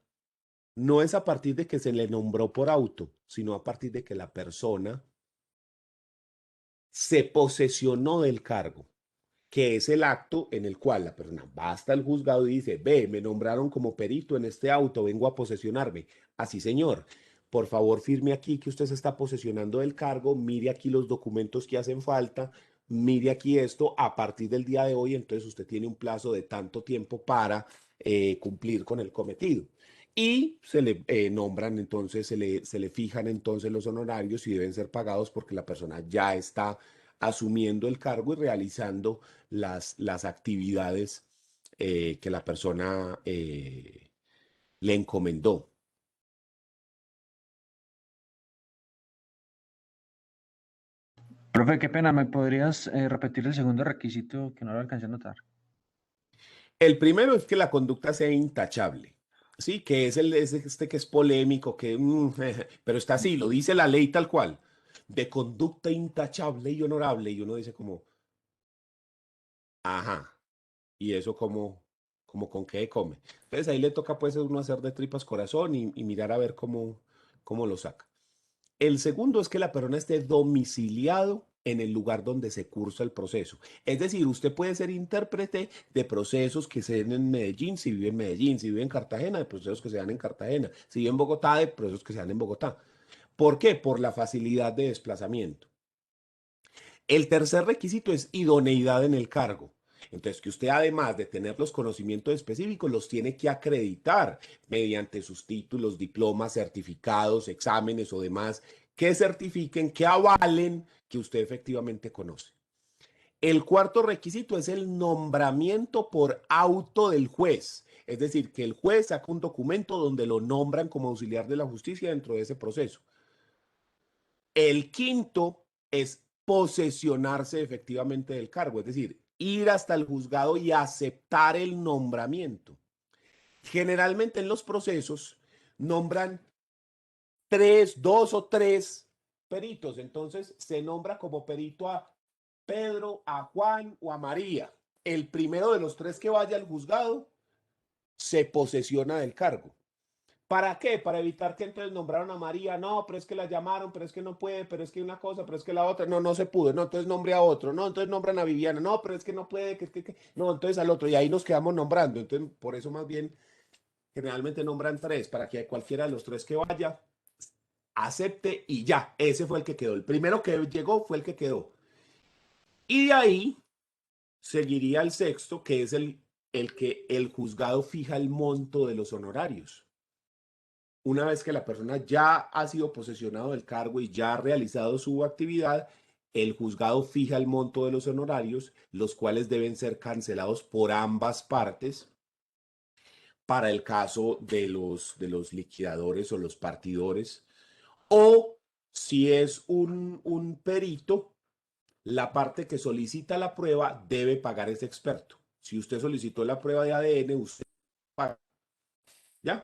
No es a partir de que se le nombró por auto, sino a partir de que la persona se posesionó del cargo, que es el acto en el cual la persona va hasta el juzgado y dice, ve, me nombraron como perito en este auto, vengo a posesionarme. Así, señor, por favor firme aquí que usted se está posesionando del cargo, mire aquí los documentos que hacen falta, mire aquí esto, a partir del día de hoy, entonces usted tiene un plazo de tanto tiempo para cumplir con el cometido. Y se le nombran, entonces se le fijan entonces los honorarios y deben ser pagados porque la persona ya está asumiendo el cargo y realizando las actividades que la persona le encomendó. Profe, qué pena, ¿me podrías repetir el segundo requisito que no lo alcancé a notar? El primero es que la conducta sea intachable, ¿sí? Que es este que es polémico, pero está así, lo dice la ley tal cual, de conducta intachable y honorable, y uno dice como, ajá, y eso como con qué come. Entonces ahí le toca pues a uno hacer de tripas corazón y mirar a ver cómo lo saca. El segundo es que la persona esté domiciliado en el lugar donde se cursa el proceso. Es decir, usted puede ser intérprete de procesos que se den en Medellín, si vive en Medellín, si vive en Cartagena, de procesos que se dan en Cartagena, si vive en Bogotá, de procesos que se dan en Bogotá. ¿Por qué? Por la facilidad de desplazamiento. El tercer requisito es idoneidad en el cargo. Entonces, que usted además de tener los conocimientos específicos, los tiene que acreditar mediante sus títulos, diplomas, certificados, exámenes o demás que certifiquen, que avalen que usted efectivamente conoce. El cuarto requisito es el nombramiento por auto del juez. Es decir, que el juez saca un documento donde lo nombran como auxiliar de la justicia dentro de ese proceso. El quinto es posesionarse efectivamente del cargo, es decir, ir hasta el juzgado y aceptar el nombramiento. Generalmente en los procesos nombran dos o tres peritos, entonces se nombra como perito a Pedro, a Juan o a María. El primero de los tres que vaya al juzgado se posesiona del cargo. ¿Para qué? Para evitar que entonces nombraron a María, no, pero es que la llamaron, pero es que no puede, pero es que una cosa, pero es que la otra, no se pudo, no, entonces nombre a otro, no, entonces nombran a Viviana, no, pero es que no puede, no, entonces al otro, y ahí nos quedamos nombrando, entonces por eso más bien generalmente nombran tres, para que cualquiera de los tres que vaya, acepte y ya, ese fue el que quedó, el primero que llegó fue el que quedó. Y de ahí seguiría el sexto, que es el que el juzgado fija el monto de los honorarios. Una vez que la persona ya ha sido posesionado del cargo y ya ha realizado su actividad, el juzgado fija el monto de los honorarios, los cuales deben ser cancelados por ambas partes, para el caso de los liquidadores o los partidores. O si es un perito, la parte que solicita la prueba debe pagar ese experto. Si usted solicitó la prueba de ADN, usted paga. ¿Ya?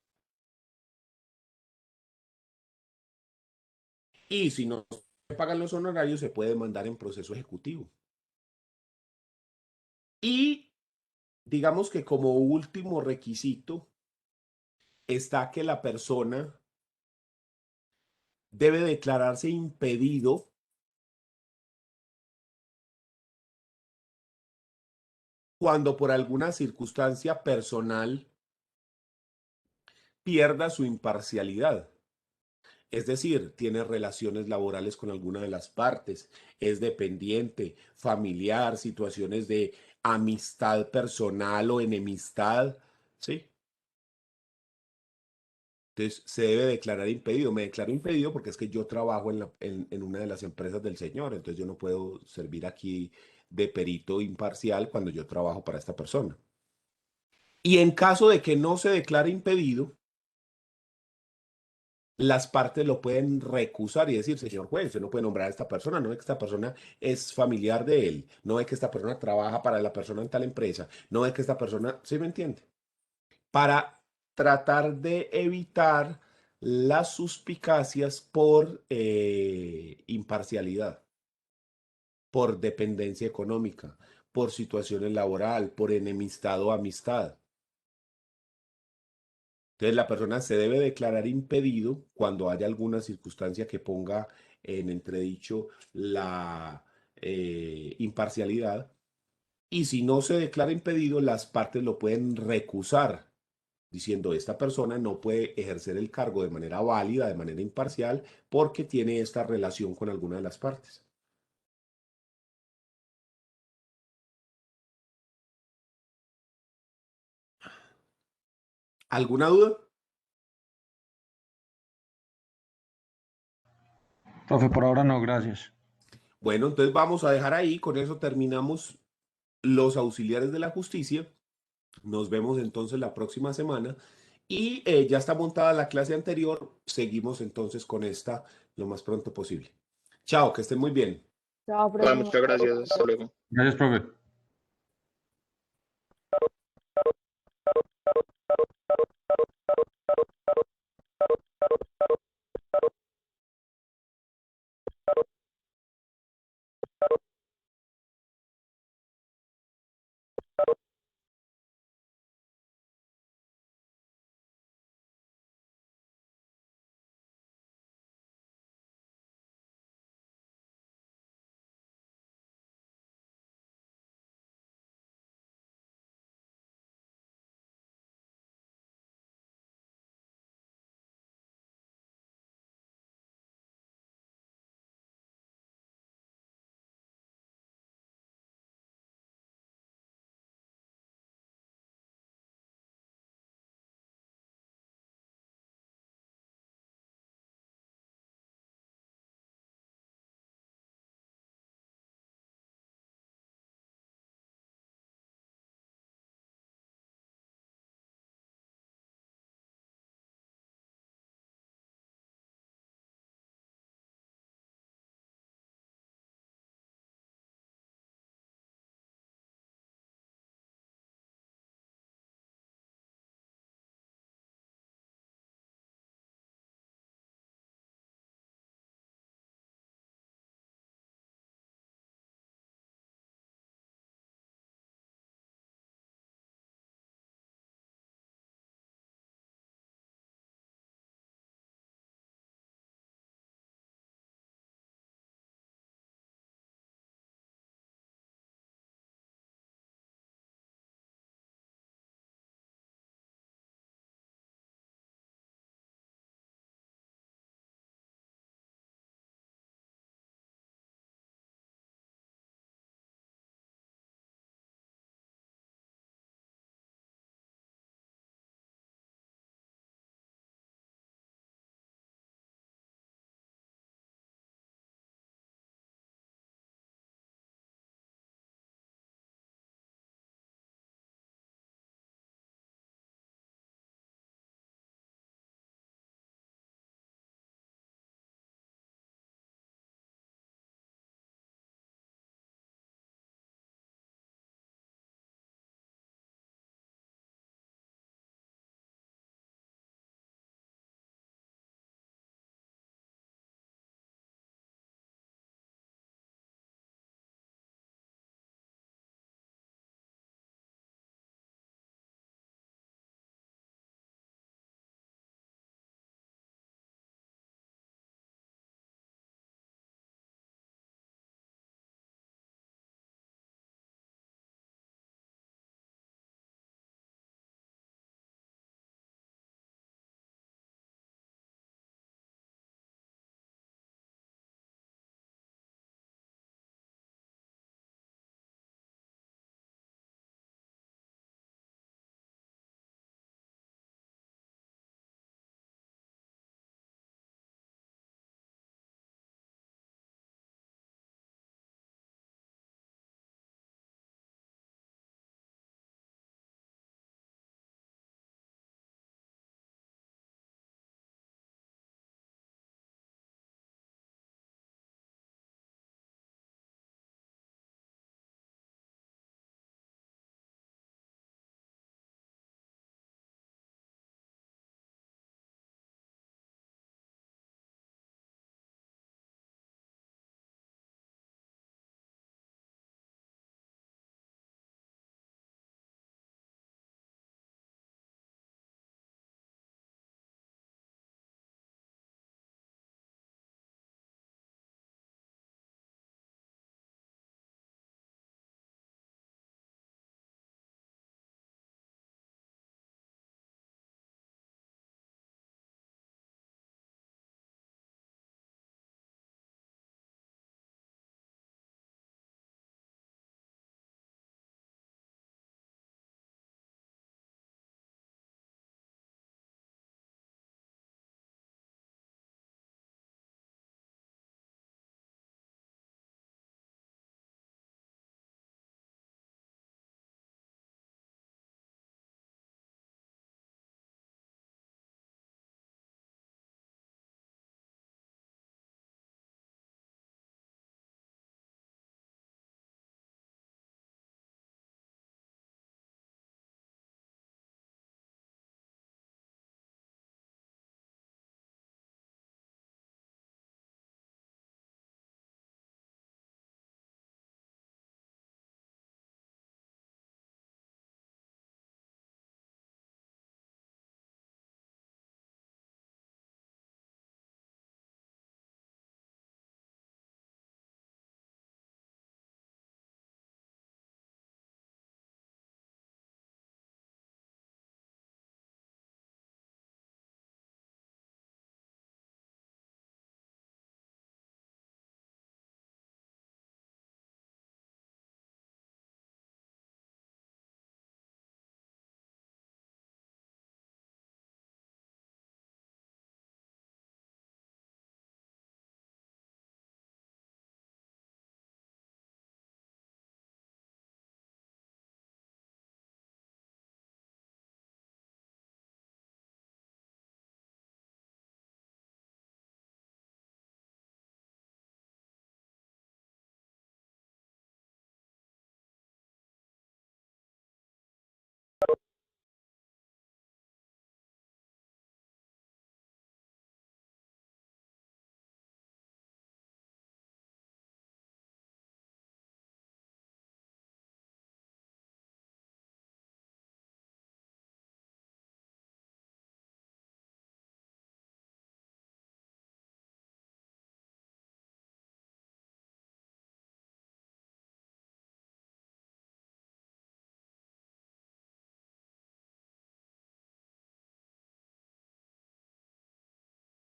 Y si no se pagan los honorarios, se puede mandar en proceso ejecutivo. Y digamos que como último requisito está que la persona debe declararse impedido cuando por alguna circunstancia personal pierda su imparcialidad. Es decir, tiene relaciones laborales con alguna de las partes, es dependiente, familiar, situaciones de amistad personal o enemistad, ¿sí? Entonces, se debe declarar impedido. Me declaro impedido porque es que yo trabajo en una de las empresas del señor, entonces yo no puedo servir aquí de perito imparcial cuando yo trabajo para esta persona. Y en caso de que no se declare impedido, las partes lo pueden recusar y decir, señor juez, usted no puede nombrar a esta persona, no es que esta persona es familiar de él, no es que esta persona trabaja para la persona en tal empresa, no es que esta persona, ¿sí me entiende? Para tratar de evitar las suspicacias por imparcialidad, por dependencia económica, por situaciones laboral, por enemistad o amistad. Entonces, la persona se debe declarar impedido cuando haya alguna circunstancia que ponga en entredicho la imparcialidad. Y si no se declara impedido, las partes lo pueden recusar, diciendo esta persona no puede ejercer el cargo de manera válida, de manera imparcial, porque tiene esta relación con alguna de las partes. ¿Alguna duda? Profe, por ahora no, gracias. Bueno, entonces vamos a dejar ahí, con eso terminamos los auxiliares de la justicia. Nos vemos entonces la próxima semana y ya está montada la clase anterior. Seguimos entonces con esta lo más pronto posible. Chao, que estén muy bien. Chao, profe. Muchas gracias. Hasta luego. Gracias, profe.